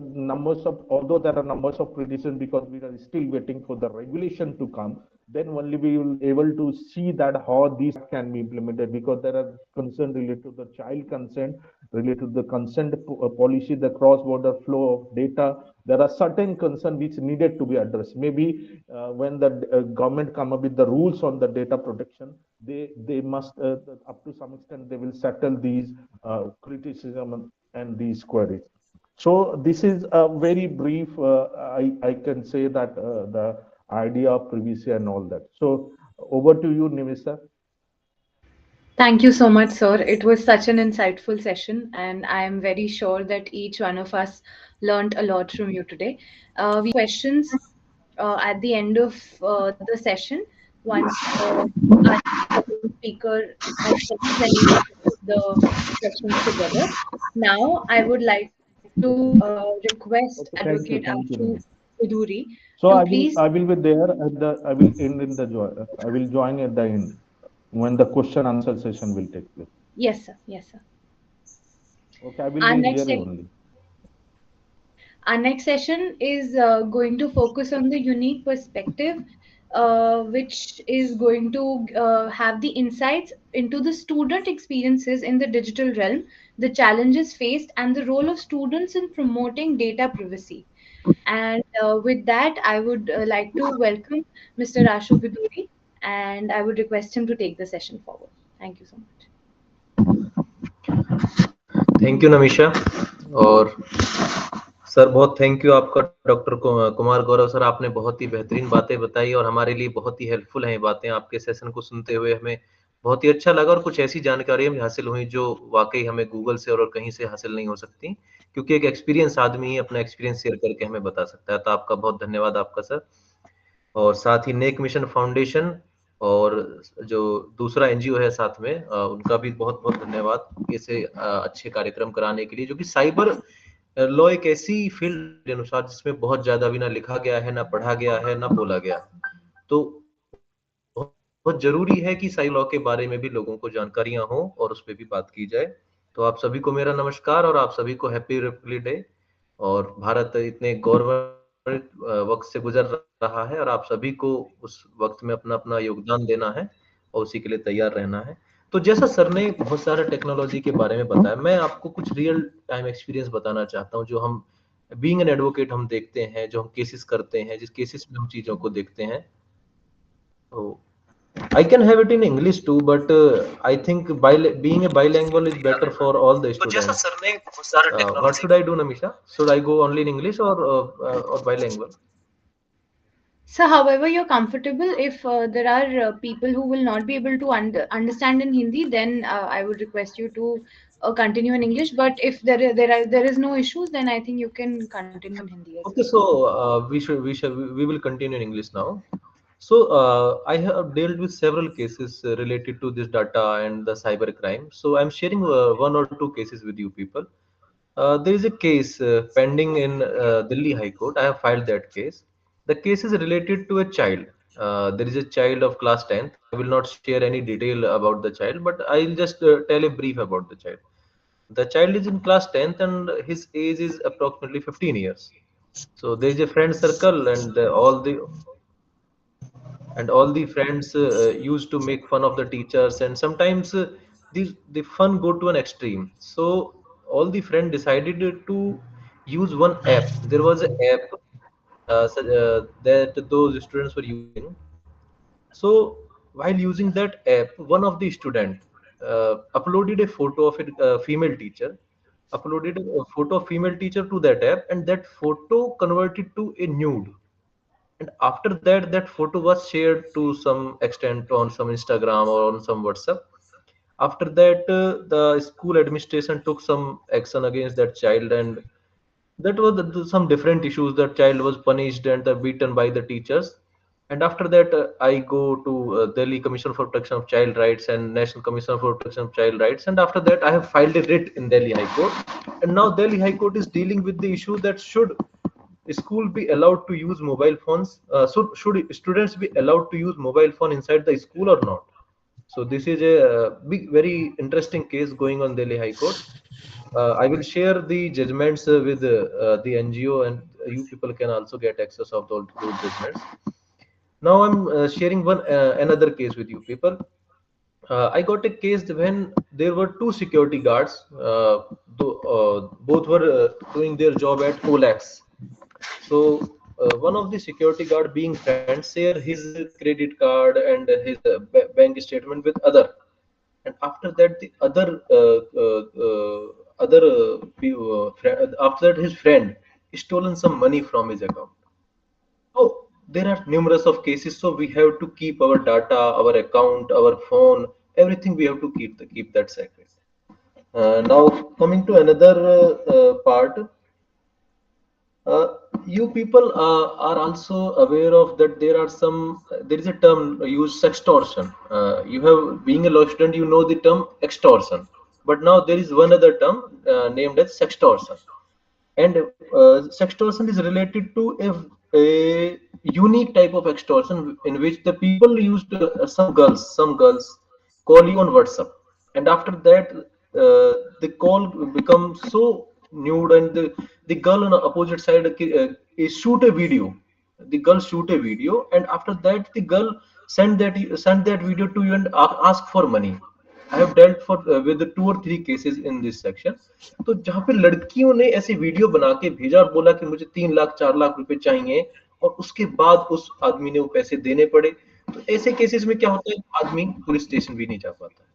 although there are numbers of criticism, because we are still waiting for the regulation to come, then only we will able to see that how these can be implemented, because there are concerns related to the child consent, related to the consent policy, the cross-border flow of data. There are certain concerns which needed to be addressed. Maybe when the government come up with the rules on the data protection, they must up to some extent they will settle these criticism and these queries. So this is a very brief. I can say that the idea of privacy and all that. So over to you, Nimisa. Thank you so much, sir. It was such an insightful session, and I am very sure that each one of us learned a lot from you today. We questions at the end of the session once our second speaker has finished and we put the questions together. Now, I would like to request Okay, Advocate thank you, Ashu Nimisa. Uduri So to please. I will be there at the I will end in the I will join at the end when the question answer session will take place. Yes, sir. Yes, sir. Okay, I will Our be next here sec- only. Our next session is going to focus on the unique perspective, which is going to have the insights into the student experiences in the digital realm, the challenges faced, and the role of students in promoting data privacy. And with that, I would like to welcome Mr. Ashu Biduri, and I would request him to take the session forward. Thank you so much. Thank you Namisha. और sir बहुत thank you आपका doctor Kumar Gaurav sir, आपने बहुत ही बेहतरीन बातें बताई और हमारे लिए बहुत ही हेल्पफुल हैं ये बातें। आपके सेशन को सुनते हुए हमें बहुत ही अच्छा लगा और कुछ ऐसी जानकारी हमें हासिल हुई जो वाकई हमें गूगल से और कहीं से हासिल नहीं हो सकती, क्योंकि एक एक्सपीरियंस आदमी ही अपना एक्सपीरियंस शेयर करके हमें बता सकता है। तो आपका बहुत धन्यवाद आपका सर। और साथ ही नेक मिशन फाउंडेशन और जो दूसरा एनजीओ है साथ में, उनका भी बहुत बहुत धन्यवाद ऐसे अच्छे कार्यक्रम कराने के लिए, जो कि साइबर लॉ एक ऐसी फील्ड के अनुसार जिसमें बहुत ज्यादा भी ना लिखा गया है, ना पढ़ा गया है, ना बोला गया। तो बहुत जरूरी है कि साइबर लॉ के बारे में भी लोगों को जानकारियां हो और उस पर भी बात की जाए। तो आप सभी को मेरा नमस्कार और आप सभी को हैप्पी रिपब्लिक डे। और भारत इतने गौरवन्वित वक्त से गुजर रहा है और आप सभी को उस वक्त में अपना अपना योगदान देना है और उसी के लिए तैयार रहना है। तो जैसा सर ने बहुत सारा टेक्नोलॉजी के बारे में बताया, मैं आपको कुछ रियल टाइम एक्सपीरियंस बताना चाहता हूँ, जो हम बीइंग एन एडवोकेट हम देखते हैं, जो हम केसेस करते हैं, जिस केसेस में हम चीजों को देखते हैं। तो I can have it in English too, but I think being a bilingual is better for all the students. What should I do, Namisha? Should I go only in English or bilingual? So, however you're comfortable, if there are people who will not be able to understand in Hindi, then I would request you to continue in English. But if there is no issues, then I think you can continue in Hindi as well. Okay, so we will continue in English now. So I have dealt with several cases related to this data and the cyber crime. So I'm sharing one or two cases with you people. There is a case pending in Delhi High Court. I have filed that case. The case is related to a child. There is a child of class 10th. I will not share any detail about the child, but I'll just tell a brief about the child. The child is in class 10th and his age is approximately 15 years. So there is a friend circle, and all the friends used to make fun of the teachers, and sometimes the fun go to an extreme. So all the friend decided to use one app. There was an app that those students were using. So while using that app, one of the student uploaded a photo of a female teacher, uploaded a photo of female teacher to that app, and that photo converted to a nude. And after that, that photo was shared to some extent on some Instagram or on some WhatsApp. After that, the school administration took some action against that child, and that was some different issues. That child was punished and beaten by the teachers. And after that, I go to Delhi Commission for Protection of Child Rights and National Commission for Protection of Child Rights. And after that, I have filed a writ in Delhi High Court. And now Delhi High Court is dealing with the issue that should school be allowed to use mobile phones? Should students be allowed to use mobile phone inside the school or not? So this is a big, very interesting case going on Delhi High Court. I will share the judgments with the NGO, and you people can also get access of those judgments. Now I'm sharing one another case with you people. I got a case when there were two security guards. Both were doing their job at OLAX. So one of the security guard, being friends, share his credit card and his bank statement with other. And after that, the after that, his friend stolen some money from his account. So there are numerous of cases. So we have to keep our data, our account, our phone, everything. We have to keep that sacred. Now coming to another part, uh, you people are also aware of that there are some there is a term used, sextortion. You have, being a law student, you know the term extortion, but now there is one other term named as sextortion. And sextortion is related to a unique type of extortion in which the people used some girls call you on WhatsApp, and after that the call becomes so nude, and the girl on the opposite side is shoot a video. The girl shoot a video, and after that the girl send that video to you and ask for money. I have dealt with the 2 or 3 cases in this section. तो जहाँ पे लड़कियों ने ऐसे video बना के भेजा और बोला कि मुझे 3 लाख 4 लाख रुपए चाहिए, और उसके बाद उस आदमी ने वो पैसे देने पड़े। तो ऐसे केसेस में क्या होता है, आदमी पुलिस स्टेशन भी नहीं जा पाता है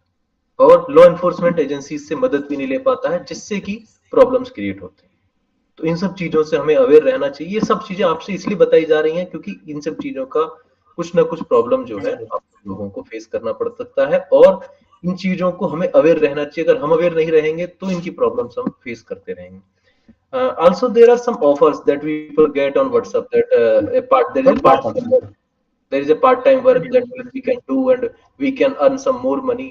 और लॉ एनफोर्समेंट एजेंसी से मदद भी नहीं ले पाता है, जिससे कि प्रॉब्लम्स क्रिएट होते हैं। तो इन सब चीजों से हमें अवेयर रहना चाहिए। ये सब चीजें आपसे इसलिए बताई जा रही हैं क्योंकि इन सब चीजों का कुछ ना कुछ प्रॉब्लम जो है आप लोगों को फेस करना पड़ सकता है, और इन चीजों को हमें अवेयर रहना चाहिए। अगर हम अवेयर नहीं रहेंगे तो इनकी प्रॉब्लम्स हम फेस करते रहेंगे। Also, there are some offers that we people get on WhatsApp that there is a part-time work that we can do and we can earn some more money.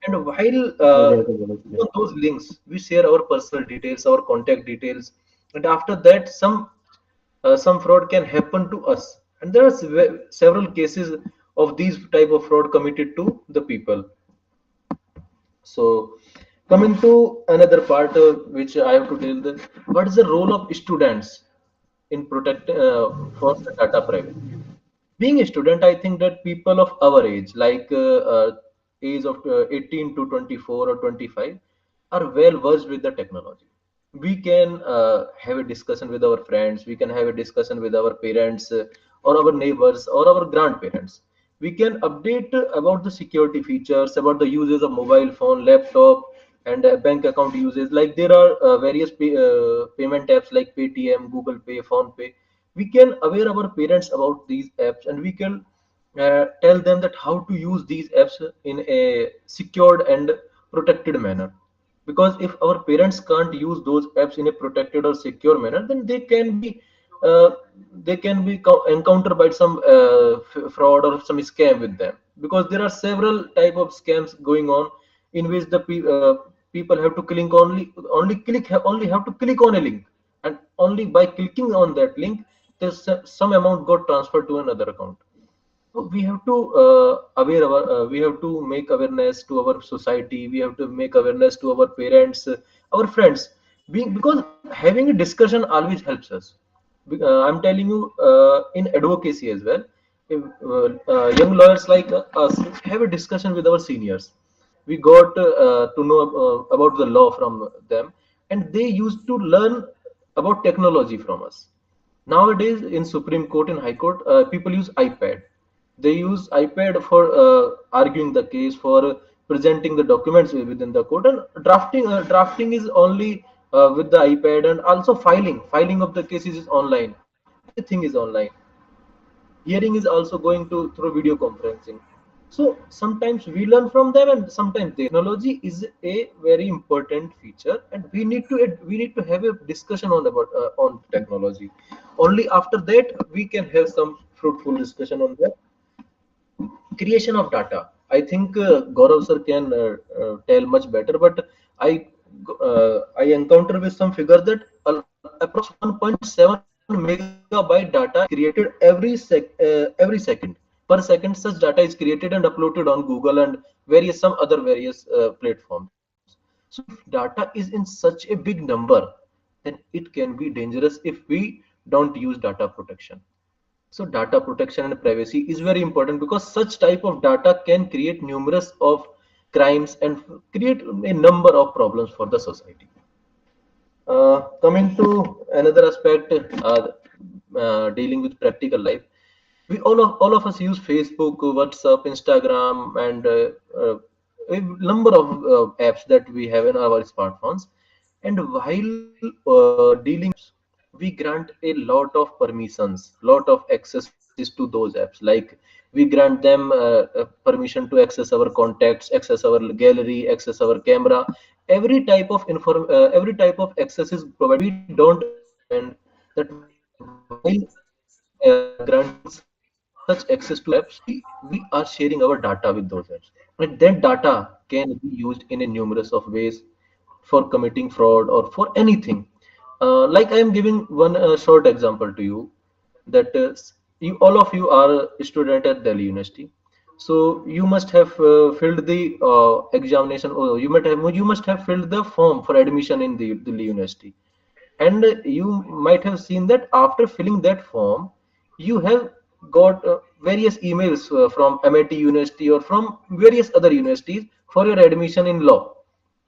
And while on those links, we share our personal details, our contact details, and after that, some fraud can happen to us. And there are several cases of these type of fraud committed to the people. So, coming to another part which I have to deal with, what is the role of students in protecting for the data privacy? Being a student, I think that people of our age, like age of 18 to 24 or 25, are well versed with the technology. We can have a discussion with our friends, we can have a discussion with our parents, or our neighbors or our grandparents. We can update about the security features, about the uses of mobile phone, laptop, and bank account uses. Like there are various payment apps like Paytm, Google Pay, Phone Pay. We can aware our parents about these apps, and we can tell them that how to use these apps in a secured and protected manner. Because if our parents can't use those apps in a protected or secure manner, then they can be uh, they can be encountered by some fraud or some scam with them, because there are several type of scams going on, in which the people have to click only have to click on a link, and only by clicking on that link, there's some amount got transferred to another account. So we have to we have to make awareness to our society. We have to make awareness to our parents, our friends. Because having a discussion always helps us. I'm telling you, in advocacy as well, if, young lawyers like us have a discussion with our seniors. We got to know about the law from them, and they used to learn about technology from us. Nowadays, in Supreme Court and High Court, people use iPad. They use iPad for arguing the case, for presenting the documents within the court, and drafting is only with the iPad, and also filing of the cases is online. Everything is online. Hearing is also going to through video conferencing. So sometimes we learn from them, and sometimes they. Technology is a very important feature, and we need to have a discussion on technology. Only after that we can have some fruitful discussion on that. Creation of data, I think Gaurav sir can tell much better, but I encounter with some figure that approx 1.7 megabyte data is created every second. Per second such data is created and uploaded on Google and various platforms. So if data is in such a big number, then it can be dangerous if we don't use data protection. So data protection and privacy is very important, because such type of data can create numerous of crimes and create a number of problems for the society. Coming to another aspect, dealing with practical life, we all of us use Facebook, WhatsApp, Instagram, and a number of apps that we have in our smartphones. And while dealing with these apps, we grant a lot of permissions, lot of accesses to those apps. Like we grant them permission to access our contacts, access our gallery, access our camera. Every type of access is provided. We don't understand that while granting such access to apps, we are sharing our data with those apps, and that data can be used in a numerous of ways for committing fraud or for anything. Like I am giving one short example to you, that you all of you are a student at Delhi University. So you must have filled the examination, or you must have filled the form for admission in the Delhi University. And you might have seen that after filling that form, you have got various emails from MIT University or from various other universities for your admission in law.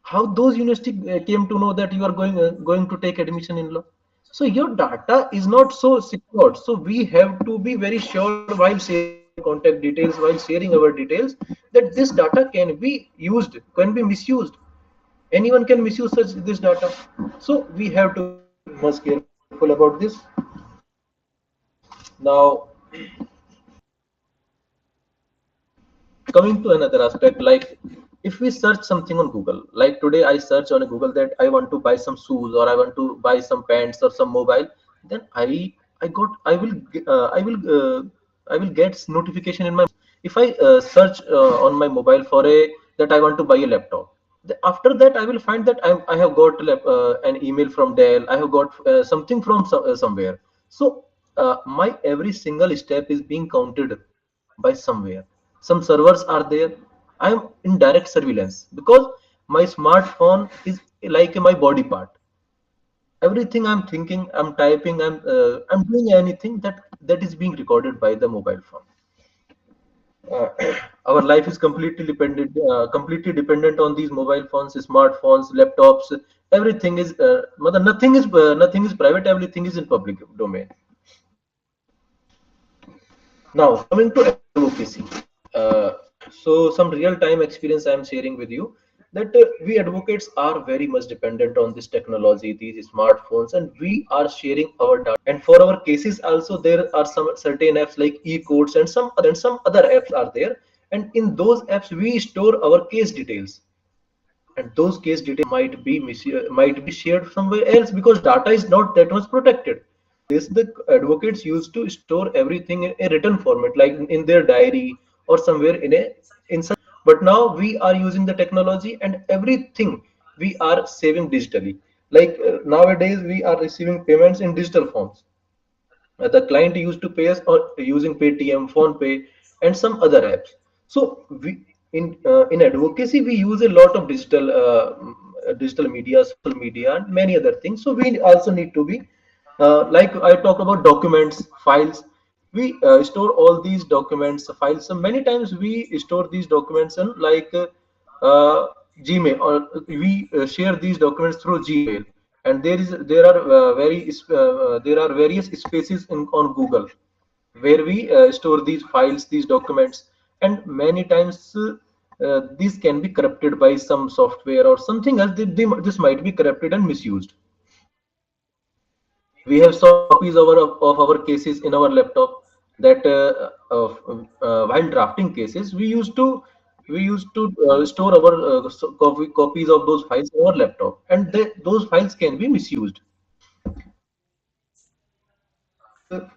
How those universities came to know that you are going to take admission in law? So your data is not so secured. So we have to be very sure while sharing our contact details, while sharing our details, that this data can be used, can be misused. Anyone can misuse this data. So we have to be much careful about this. Now, coming to another aspect, like if we search something on Google, like today I search on Google that I want to buy some shoes, or I want to buy some pants or some mobile, then I got I will get notification in my. If I search on my mobile for a that I want to buy a laptop, after that I will find that I have got an email from Dell, I have got something from somewhere. So my every single step is being counted by somewhere. Some servers are there. I am in direct surveillance, because my smartphone is like my body part. Everything I'm thinking, I'm typing, I'm doing anything, that is being recorded by the mobile phone. uh, our life is completely dependent on these mobile phones, smartphones, laptops. Everything is nothing is private, everything is in public domain. Now, coming to advocacy. So some real time experience I am sharing with you, that we advocates are very much dependent on this technology, these smartphones, and we are sharing our data. And for our cases also, there are some certain apps like e-courts and some other apps are there. And in those apps, we store our case details, and those case details might be shared somewhere else, because data is not that much protected. this, the advocates used to store everything in a written format, like in their diary or somewhere in such. But now we are using the technology, and everything we are saving digitally. Like nowadays, we are receiving payments in digital forms. The client used to pay us or using Paytm, PhonePe, and some other apps. So we in advocacy we use a lot of digital media, social media, and many other things. So we also need to be like I talk about documents, files. We store all these documents, files. So many times we store these documents in like Gmail, or we share these documents through Gmail. And there are various spaces on Google where we store these files, these documents, and many times these can be corrupted by some software or something else. This might be corrupted and misused. We have soft copies of our cases in our laptop. That while drafting cases, we used to store our copies of those files in our laptop, and those files can be misused. And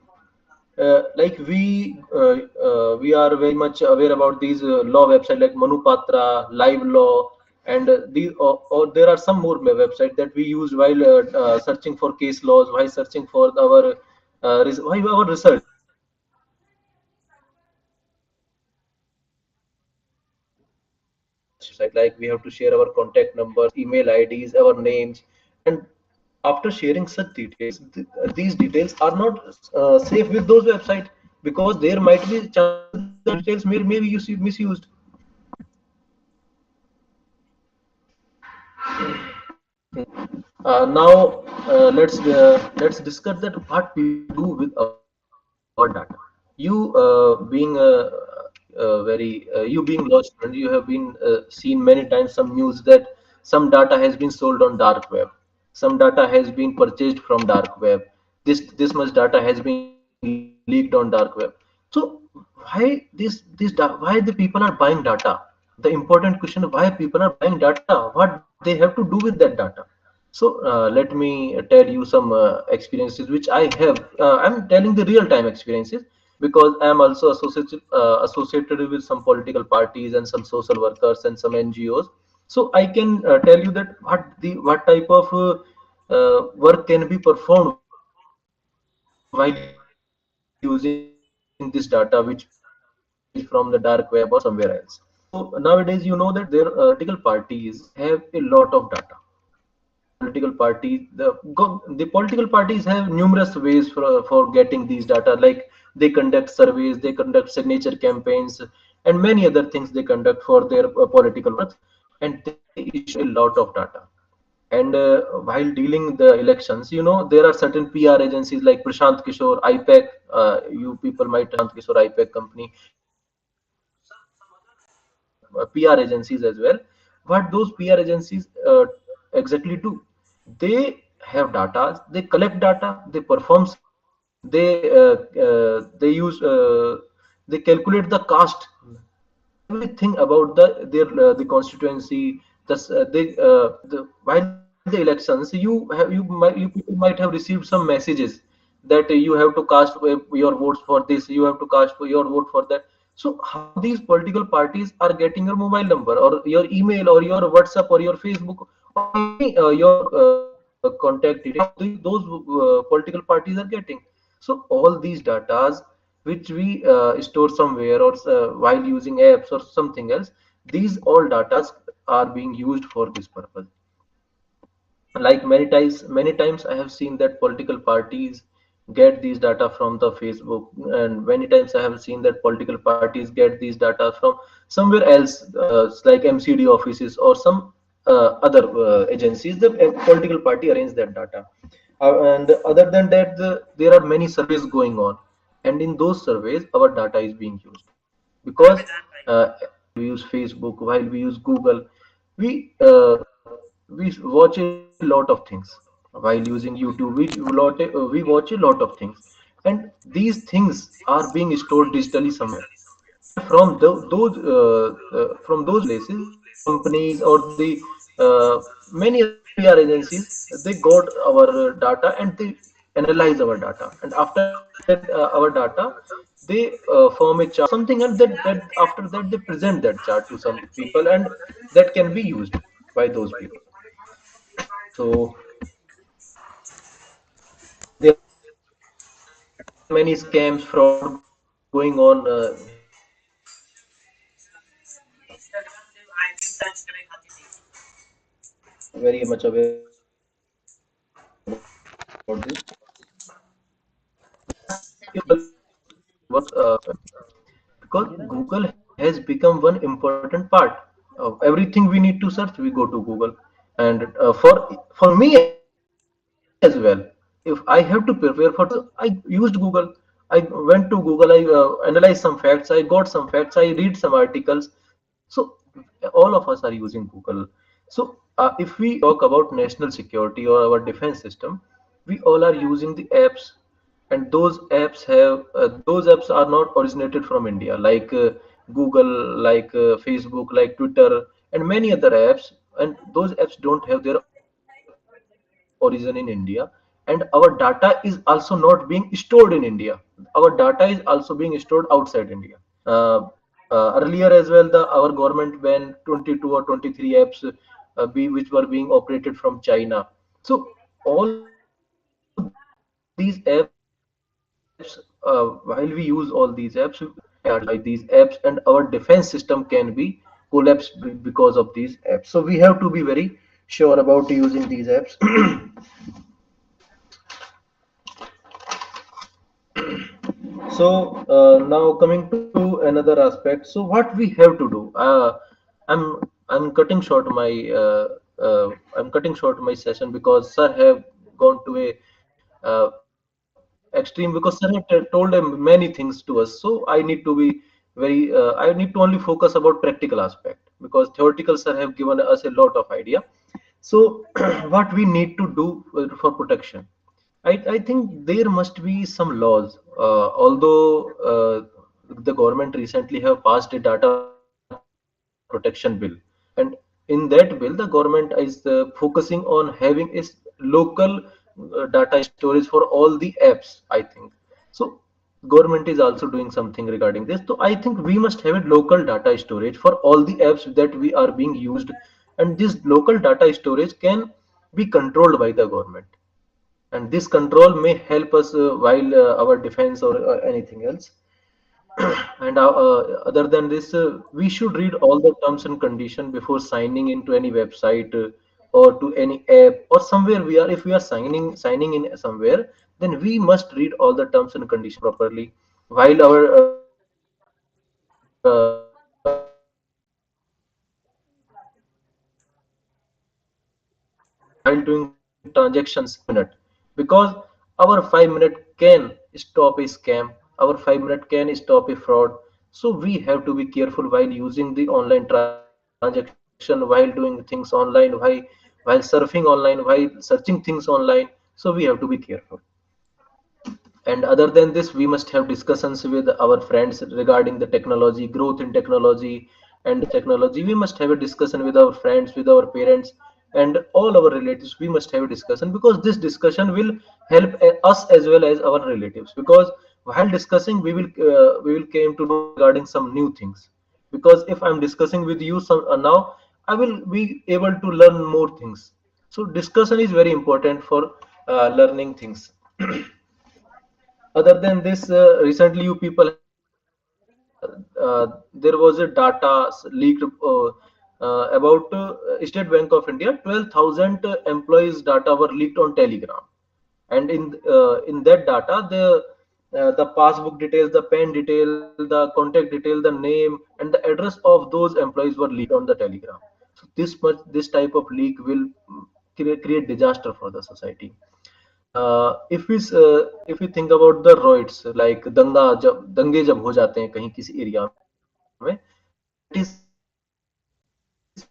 we are very much aware about these law websites like Manupatra, Live Law, and or there are some more websites that we use while searching for case laws, while searching for while our research. Website like we have to share our contact numbers, email IDs, our names, and after sharing such details, these details are not safe with those websites, because there might be chances that those details may be misused. Now let's discuss that what people do with our data. You you being law student, you have been seen many times some news that some data has been sold on dark web, some data has been purchased from dark web, this much data has been leaked on dark web. So why the people are buying data? The important question, why people are buying data, what they have to do with that data? So let me tell you some experiences which I have. I'm telling the real time experiences because I am also associated with some political parties and some social workers and some NGOs. So I can tell you that what type of work can be performed while using this data which we have purchased from the dark web or somewhere else. So nowadays, you know that there political parties have a lot of data. The political parties have numerous ways for getting these data, like they conduct surveys, they conduct signature campaigns, and many other things they conduct for their political works, and they issue a lot of data. And while dealing the elections, you know, there are certain PR agencies like Prashant Kishore, IPAC. You people might have Prashant Kishore IPAC company, and some other PR agencies as well. What those PR agencies exactly do? They have data, they collect data, they perform surveys, they calculate the cost, everything about the constituency. While the elections, you people might have received some messages that you have to cast your votes for this, you have to cast for your vote for that. So how these political parties are getting your mobile number or your email or your WhatsApp or your Facebook or any your contact details, those political parties are getting. So all these datas which we store somewhere or while using apps or something else, these all datas are being used for this purpose. Like many times I have seen that political parties get these data from the Facebook, and many times I have seen that political parties get these data from somewhere else, like MCD offices or some other agencies. The political party arrange that data. And other than that, there are many surveys going on, and in those surveys our data is being used, because we use Facebook, while we use Google, we watch a lot of things. While using YouTube, we watch a lot of things, and these things are being stored digitally somewhere. And from those places, the companies or the many other PR agencies, they got our data, and analyze our data, and after our data, they form a chart or something, and that after that they present that chart to some people, and that can be used by those people. So there are many scams, fraud going on here in India. Because Google has become one important part of everything we need to search. We go to Google, and for me as well, if I have to prepare for I used Google. I went to Google. I analyzed some facts. I got some facts. I read some articles. So all of us are using Google. So if we talk about national security or our defense system, we all are using the apps, and those apps are not originated from India, like Google, like Facebook, like Twitter, and many other apps. And those apps don't have their origin in India, and our data is also not being stored in India. Our data is also being stored outside India. Earlier as well, our government banned 22 or 23 apps which were being operated from China. So all these apps, while we use all these apps, we can collapse by these apps, and our defense system can be collapsed because of these apps. So we have to be very sure about using these apps. So now coming to another aspect. So what we have to do? I'm I'm cutting short my I'm cutting short my session because sir have gone to a extreme, because sir have told many things to us. So I need to be I need to only focus about practical aspect, because theoretical sir have given us a lot of idea. So what we need to do for protection, I think there must be some laws. Although the government recently have passed a data protection bill, and in that bill, the government is focusing on having a local data storage for all the apps, I think. So government is also doing something regarding this. So I think we must have a local data storage for all the apps that we are being used, and this local data storage can be controlled by the government, and this control may help us while our defense or anything else. And other than this, we should read all the terms and condition before signing into any website or to any app or somewhere we are. If we are signing in somewhere, then we must read all the terms and condition properly while our while doing transactions in our bank account, while doing transactions in our bank, while doing transactions in our 5 minute, because our 5 minute can stop a scam, our 5 minute can stop a fraud. So we have to be careful while using the online transaction, while doing things online, while surfing online, while searching things online. So we have to be careful. And other than this, we must have discussions with our friends regarding the technology, growth in technology, and technology. We must have a discussion with our friends, with our parents, and all our relatives. We must have a discussion, because this discussion will help us as well as our relatives. Because while discussing, we will came to know regarding some new things. Because if I'm discussing with you now, I will be able to learn more things. So discussion is very important for learning things. Other than this, recently you people have heard there was a data leaked about State Bank of India. 12,000 employees' data were leaked on Telegram, and in that data, the passbook details, the pen detail, the contact detail, the name, and the address of those employees were leaked on the Telegram. So this type of leak will create disaster for the society. If we think about the riots, like दंगे जब हो जाते हैं कहीं किसी area में, so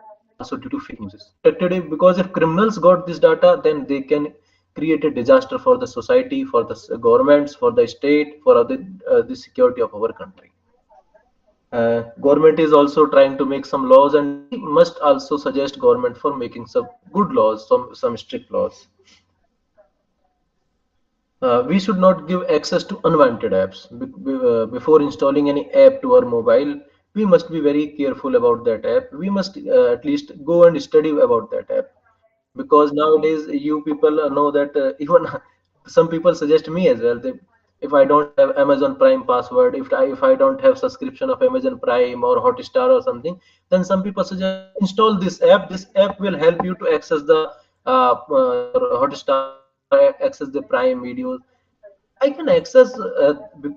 that is also due to fake news. Technically, because if criminals got this data, then they can create a disaster for the society. Because if criminals got this data, then they can create a disaster for the society, for the governments, for the state, for the security of our country. Government is also trying to make some laws, and we must also suggest government for making some good laws, some strict laws. We should not give access to unwanted apps. Before installing any app to our mobile, we must be very careful about that app. We must at least go and study about that app, because nowadays you people know that even some people suggest me as well. If I don't have Amazon Prime password, if I don't have subscription of Amazon Prime or Hotstar or something, then some people suggest install this app. This app will help you to access the your Hotstar or access the Prime videos. I can access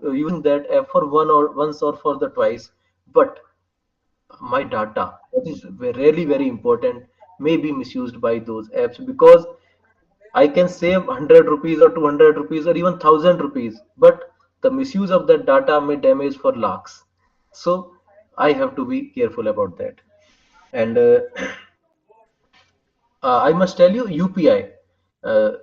using that app for once or for the twice, but my data, that is really very important, may be misused by those apps, because I can save 100 rupees or 200 rupees or even 1,000 rupees, but the misuse of that data may damage for lakhs. So I have to be careful about that. And I must tell you, UPI.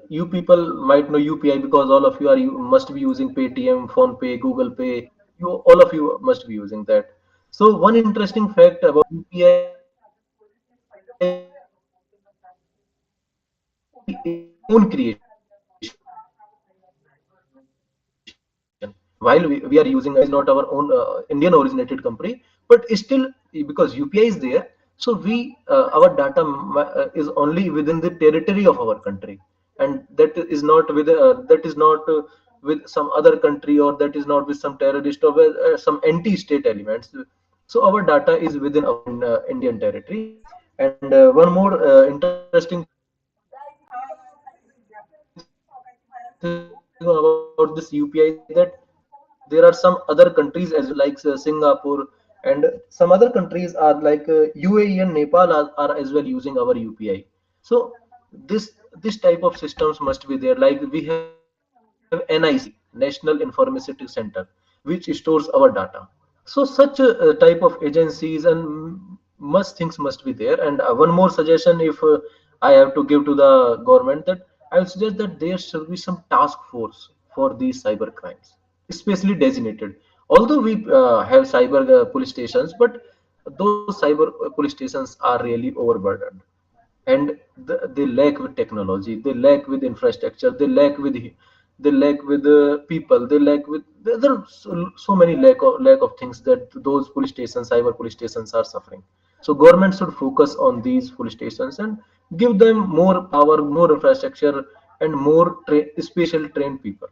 You people might know UPI because all of you must be using Paytm, PhonePe, Google Pay. All of you must be using that. So one interesting fact about UPI is that UPI is our own creation. While we are using, UPI is not our own Indian originated company, but still, because UPI is there, so our data is only within the territory of our country, and that is not with some other country, or that is not with some terrorist or with, some anti-state elements. So our data is within our Indian territory. And one more interesting thing about this UPI is that there are some other countries as well, like Singapore, and some other countries are like UAE and Nepal are as well using our UPI. So this type of systems must be there. Like we have NIC, National Information Center, which stores our data. So such type of agencies and must things must be there. And one more suggestion, if I have to give to the government, that I will suggest that there should be some task force for these cyber crimes, especially designated. Although we have cyber police stations, but those cyber police stations are really overburdened, and they lack with technology, they lack with infrastructure, they lack with people, they lack with there are so many lack of things that those police stations, cyber police stations are suffering. So government should focus on these police stations and give them more power, more infrastructure, and more special trained people.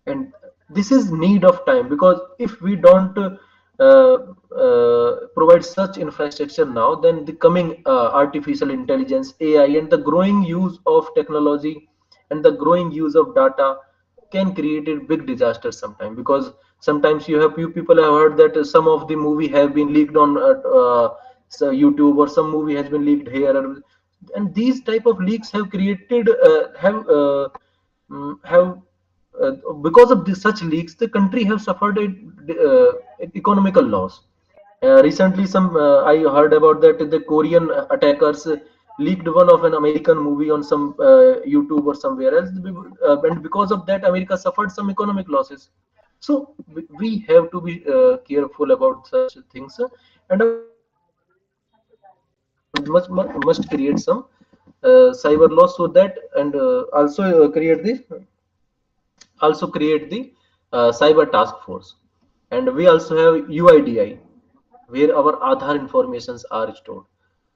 And this is need of time, because if we don't provide such infrastructure now, then the coming artificial intelligence, AI, and the growing use of technology and the growing use of data can create a big disaster sometime. Because sometimes you people have heard that some of the movie have been leaked on YouTube, or some movie has been leaked here, and these type of leaks have created have because of such leaks, the country have suffered economical loss. Recently, some I heard about that the Korean attackers leaked one of an American movie on some YouTube or somewhere else, and because of that, America suffered some economic losses. So we have to be careful about such things, and our government must create some cyber laws, so that, and also create the cyber task force. And we also have UIDI, where our Aadhaar informations are stored.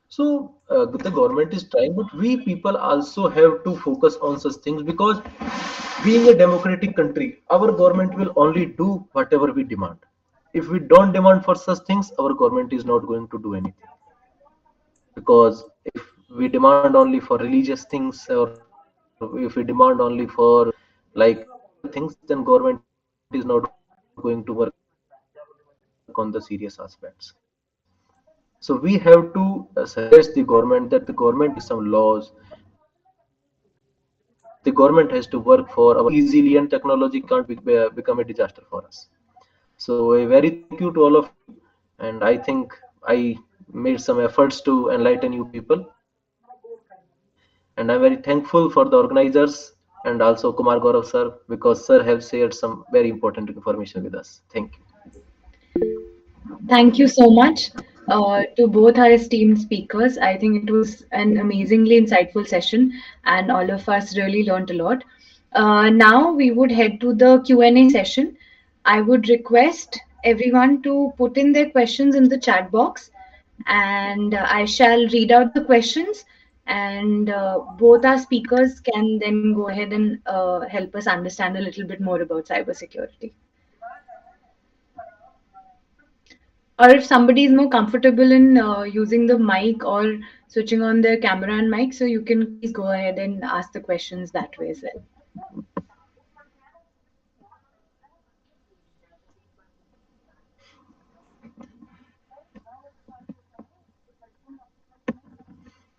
So the government is trying, but we people also have to focus on such things, because being a democratic country, our government will only do whatever we demand. If we don't demand for such things, our government is not going to do anything. Because if we demand only for religious things, or if we demand only for like other things, then government is not going to work on the serious aspects. So we have to suggest the government that the government should make some laws, that the government has to make some that the government has to work for our easily, and technology can't become a disaster for us. So a very thank you to all of you, and I think I made some efforts to enlighten you people. And I'm very thankful for the organizers and also Kumar Gaurav sir, because sir have shared some very important information with us. Thank you. Thank you so much to both our esteemed speakers. I think it was an amazingly insightful session, and all of us really learned a lot. Now we would head to the Q&A session. I would request everyone to put in their questions in the chat box, and I shall read out the questions, and both our speakers can then go ahead and help us understand a little bit more about cybersecurity. Or if somebody is more comfortable in using the mic or switching on their camera and mic, so you can please go ahead and ask the questions that way as well.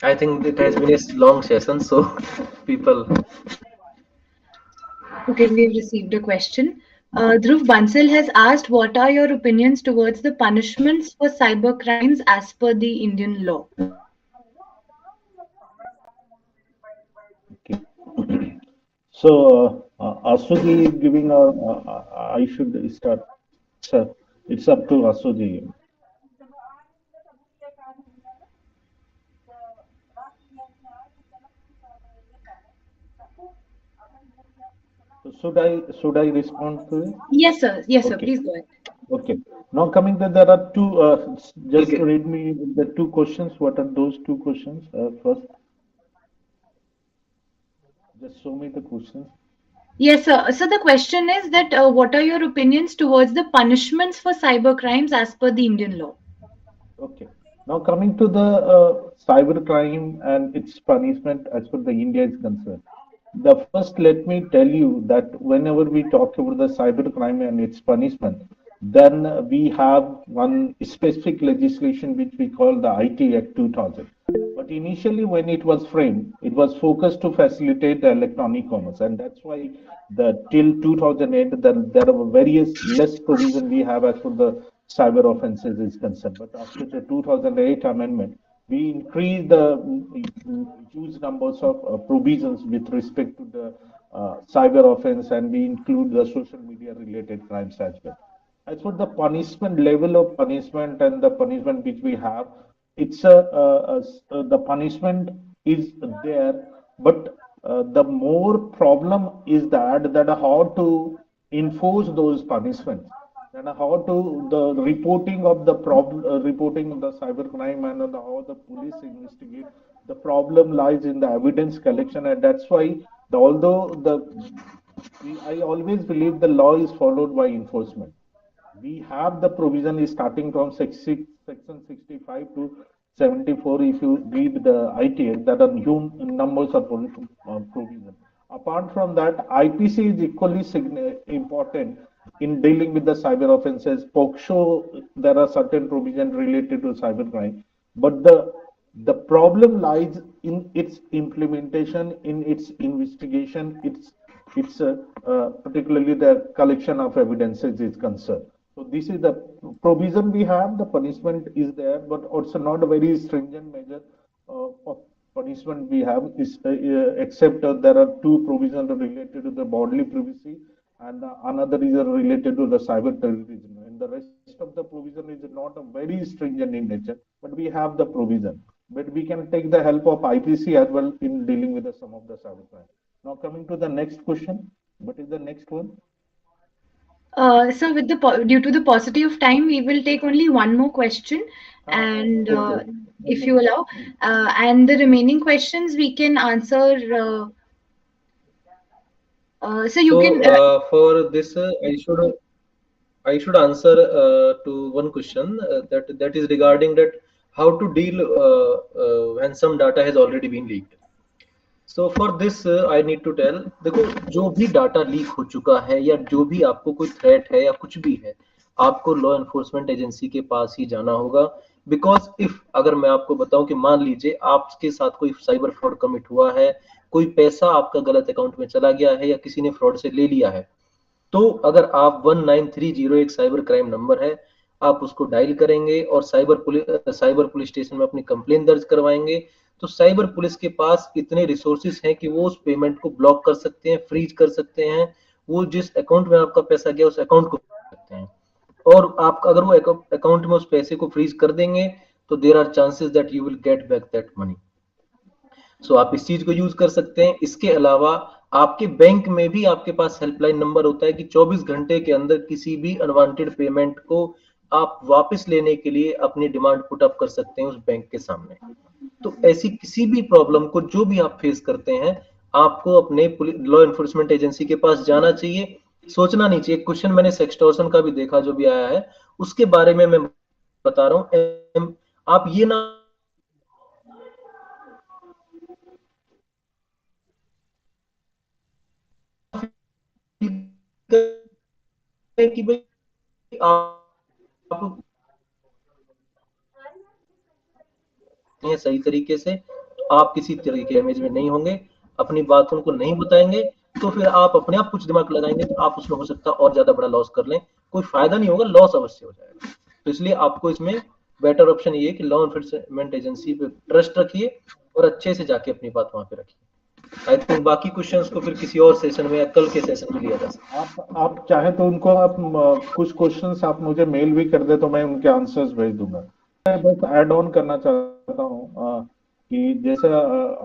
I think it has been a long session, so people. Okay, we've received a question. Dhruv Bansal has asked, what are your opinions towards the punishments for cyber crimes as per the Indian law? Okay. So, Asuji is giving a, I should start. Sir, it's up to Asuji. So should I respond to it? Yes, sir. Yes, sir. Okay. Please go ahead. Okay. Now coming to there are two. Just Okay. read me the two questions. What are those two questions? First, just show me the questions. Yes, sir. So the question is that what are your opinions towards the punishments for cyber crimes as per the Indian law? Okay. Now coming to the cyber crime and its punishment as per the India is concerned. The first, let me tell you that whenever we talk about the cyber crime and its punishment, then we have one specific legislation which we call the IT Act 2000. But initially, when it was framed, it was focused to facilitate the electronic commerce, and that's why the till 2008 there are various less provision we have as for the cyber offenses is concerned. But after the 2008 amendment, we increased the huge numbers of provisions with respect to the cyber offense, and we include the social media related crimes as well. As for the punishment level of punishment and the punishment which we have, it's the punishment is there, but the more problem is that how to enforce those punishments and how to the reporting of the problem, reporting of the cyber crime and how the police investigate. The problem lies in the evidence collection, and that's why although I always believe the law is followed by enforcement. We have the provision is starting from section 65 to 74. If you read the ITA, that are huge numbers of provision. Apart from that, IPC is equally important in dealing with the cyber offenses. POCSO, there are certain provisions related to cybercrime, but the problem lies in its implementation, in its investigation, its particularly the collection of evidences is concerned. So this is the provision we have. The punishment is there, but also not a very stringent measure of punishment we have. Is except there are two provisions related to the bodily privacy, and another is related to the cyber terrorism. And the rest of the provision is not a very stringent in nature, but we have the provision. But we can take the help of IPC as well in dealing with some of the cyber crime. Now coming to the next question. What is the next one? So, with the due to the paucity of time, we will take only one more question, and Okay. if you allow, and the remaining questions we can answer. So you So can. for this, I should answer to one question that is regarding that how to deal when some data has already been leaked. So for this I need to tell, देखो जो भी data leak हो चुका है या जो भी आपको कोई थ्रेट है या कुछ भी है, आपको लॉ एनफोर्समेंट एजेंसी के पास ही जाना होगा। बिकॉज इफ अगर मैं आपको बताऊं कि मान लीजिए आपके साथ कोई साइबर फ्रॉड कमिट हुआ है, कोई पैसा आपका गलत अकाउंट में चला गया है या किसी ने फ्रॉड से ले लिया है, तो अगर आप 1930 एक साइबर क्राइम नंबर है, आप उसको डायल करेंगे और साइबर पुलिस स्टेशन में अपनी कंप्लेन दर्ज करवाएंगे, तो साइबर पुलिस के पास इतने रिसोर्सेस हैं कि वो उस पेमेंट को ब्लॉक कर सकते हैं, फ्रीज कर सकते हैं, वो जिस अकाउंट में आपका पैसा गया उस अकाउंट को सकते हैं। और आप अगर वो अकाउंट में उस पैसे को फ्रीज कर देंगे तो there are chances that you will get back that money. So आप इस चीज को यूज कर सकते हैं। इसके अलावा आपके बैंक में भी आपके पास हेल्पलाइन नंबर होता है कि 24 घंटे के अंदर किसी भी अनवांटेड पेमेंट को आप वापस लेने के लिए अपनी डिमांड पुट अप कर सकते हैं उस बैंक के सामने। तो ऐसी किसी भी प्रॉब्लम को जो भी आप फेस करते हैं, आपको अपने लॉ एनफोर्समेंट एजेंसी के पास जाना चाहिए, सोचना नहीं चाहिए। क्वेश्चन मैंने सेक्सटॉर्शन का भी देखा जो भी आया है, उसके बारे में मैं बता रहा हूँ। आप ये ना कि भाई आप हैं सही तरीके से, तो आप किसी तरह के डैमेज में नहीं होंगे, अपनी बात उनको नहीं बताएंगे, तो फिर आप अपने आप कुछ दिमाग लगाएंगे तो आप उसमें हो सकता है और ज्यादा बड़ा लॉस कर लें। कोई फायदा नहीं होगा, लॉस अवश्य हो जाएगा। तो इसलिए आपको इसमें बेटर ऑप्शन ये है कि लॉ एनफोर्समेंट एजेंसी पे ट्रस्ट रखिए और अच्छे से जाके अपनी बात वहां पे रखिए। आई थिंक बाकी क्वेश्चंस को फिर किसी और सेशन में या कल के सेशन में लिया जा सकता आप चाहे तो उनको आप कुछ क्वेश्चंस आप मुझे मेल भी कर दे तो मैं उनके आंसर्स भेज दूंगा। मैं बस ऐड ऑन करना चाहता हूँ कि जैसा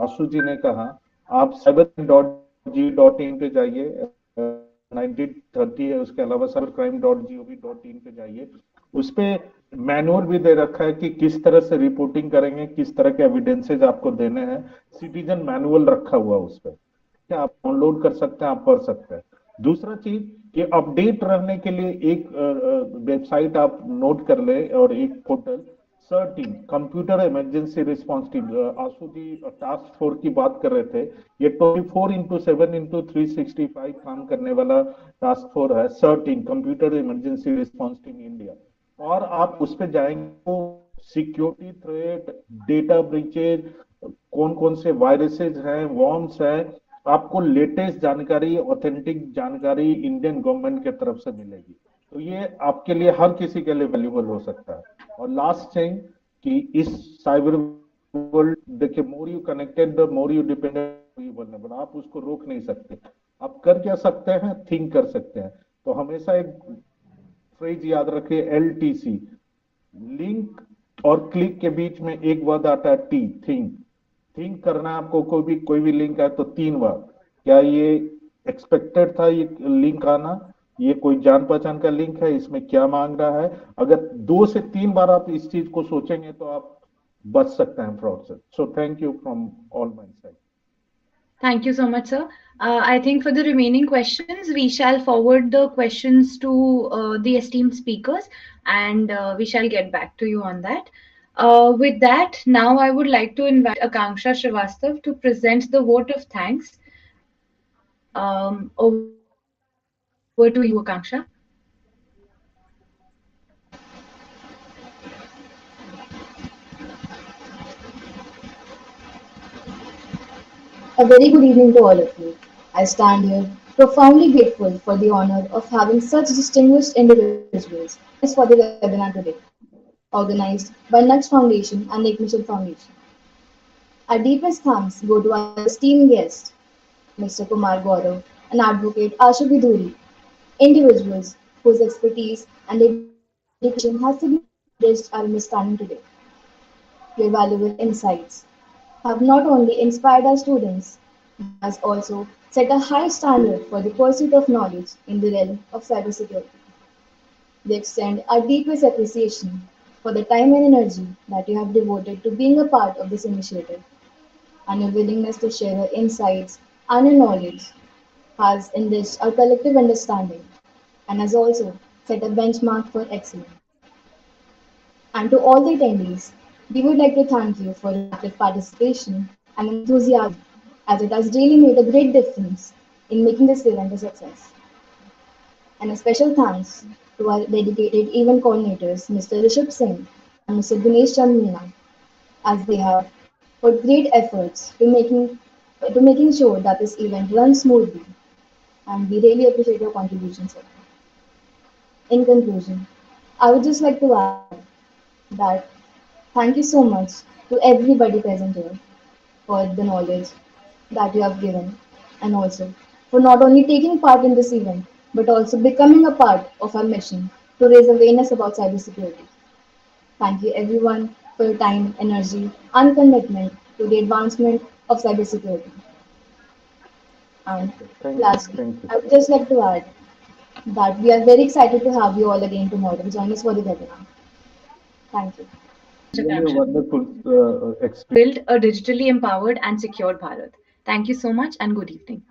आशु जी ने कहा, आप cyber.g.in पे जाइए, 1930 है, उसके अलावा cybercrime.gov.in पे जाइए। उस पे मैनुअल भी दे रखा है कि किस तरह से रिपोर्टिंग करेंगे, किस तरह के एविडेंसेज आपको देने हैं। सिटीजन मैनुअल रखा हुआ है उस पे, क्या आप डाउनलोड कर सकते हैं, आप पढ़ सकते हैं। दूसरा चीज, कि अपडेट रहने के लिए एक वेबसाइट आप नोट कर ले और एक portal, sir team computer emergency response team. Ashu ji task force की बात कर रहे थे, ये 24x7x365 काम करने वाला टास्क फोर्स है, sir team computer emergency response team India. और आप उस पे जाएंगे तो सिक्योरिटी थ्रेट, डेटा ब्रीचेज, कौन कौन से वायरसेस हैं, वॉर्म्स हैं, आपको लेटेस्ट जानकारी, ऑथेंटिक जानकारी इंडियन गवर्नमेंट की तरफ से मिलेगी। तो ये आपके लिए, हर किसी के लिए वैल्यूबल हो सकता है। और लास्ट थिंग, कि इस साइबर वर्ल्ड, देखिए, more you connected the more you dependent you vulnerable. आप उसको रोक नहीं सकते। आप कर क्या सकते हैं, थिंक कर सकते हैं। तो हमेशा एक फ्रेज याद रखिए, LTC, लिंक और क्लिक के बीच में एक वर्ड आता है टी, थिंक। थिंक करना है आपको, कोई भी लिंक है तो 3 बार, क्या ये एक्सपेक्टेड था ये लिंक आना, ये कोई जान पहचान का लिंक है, इसमें क्या मांग रहा है। अगर 2 से 3 बार आप इस चीज को सोचेंगे तो आप बच सकते हैं फ्रॉड से। So thank you from all my side. Thank you so much, sir. I think for the remaining questions, we shall forward the questions to the esteemed speakers and we shall get back to you on that. With that, now I would like to invite Akanksha Srivastav to present the vote of thanks. Over to you, Akanksha. A very good evening to all of you. I stand here profoundly grateful for the honor of having such distinguished individuals join us for the webinar today, organized by Naksh Foundation and Lake Mission Foundation. Our deepest thanks go to our esteemed guest, Mr. Kumar Gaurav and Advocate Ashu Biduri, individuals whose expertise and dedication has significantly enriched our understanding today. Your valuable insights have not only inspired our students, but has also set a high standard for the pursuit of knowledge in the realm of cybersecurity. We extend our deepest appreciation for the time and energy that you have devoted to being a part of this initiative, and your willingness to share your insights and your knowledge has enriched our collective understanding and has also set a benchmark for excellence. And to all the attendees, we would like to thank you for your active participation and enthusiasm, as it has really made a great difference in making this event a success. And a special thanks to our dedicated event coordinators, Mr. Rishabh Singh and Mr. Dinesh Chand Meena, as they have put great efforts to making sure that this event runs smoothly. And we really appreciate your contributions, sir. In conclusion, I would just like to add that thank you so much to everybody present here for the knowledge that you have given, and also for not only taking part in this event but also becoming a part of our mission to raise awareness about cybersecurity. Thank you everyone for your time, energy, and commitment to the advancement of cybersecurity. And lastly, Thank you. I would just like to add that we are very excited to have you all again tomorrow to join us for the webinar. Thank you. Really a wonderful Build a digitally empowered and secured Bharat. Thank you so much and good evening.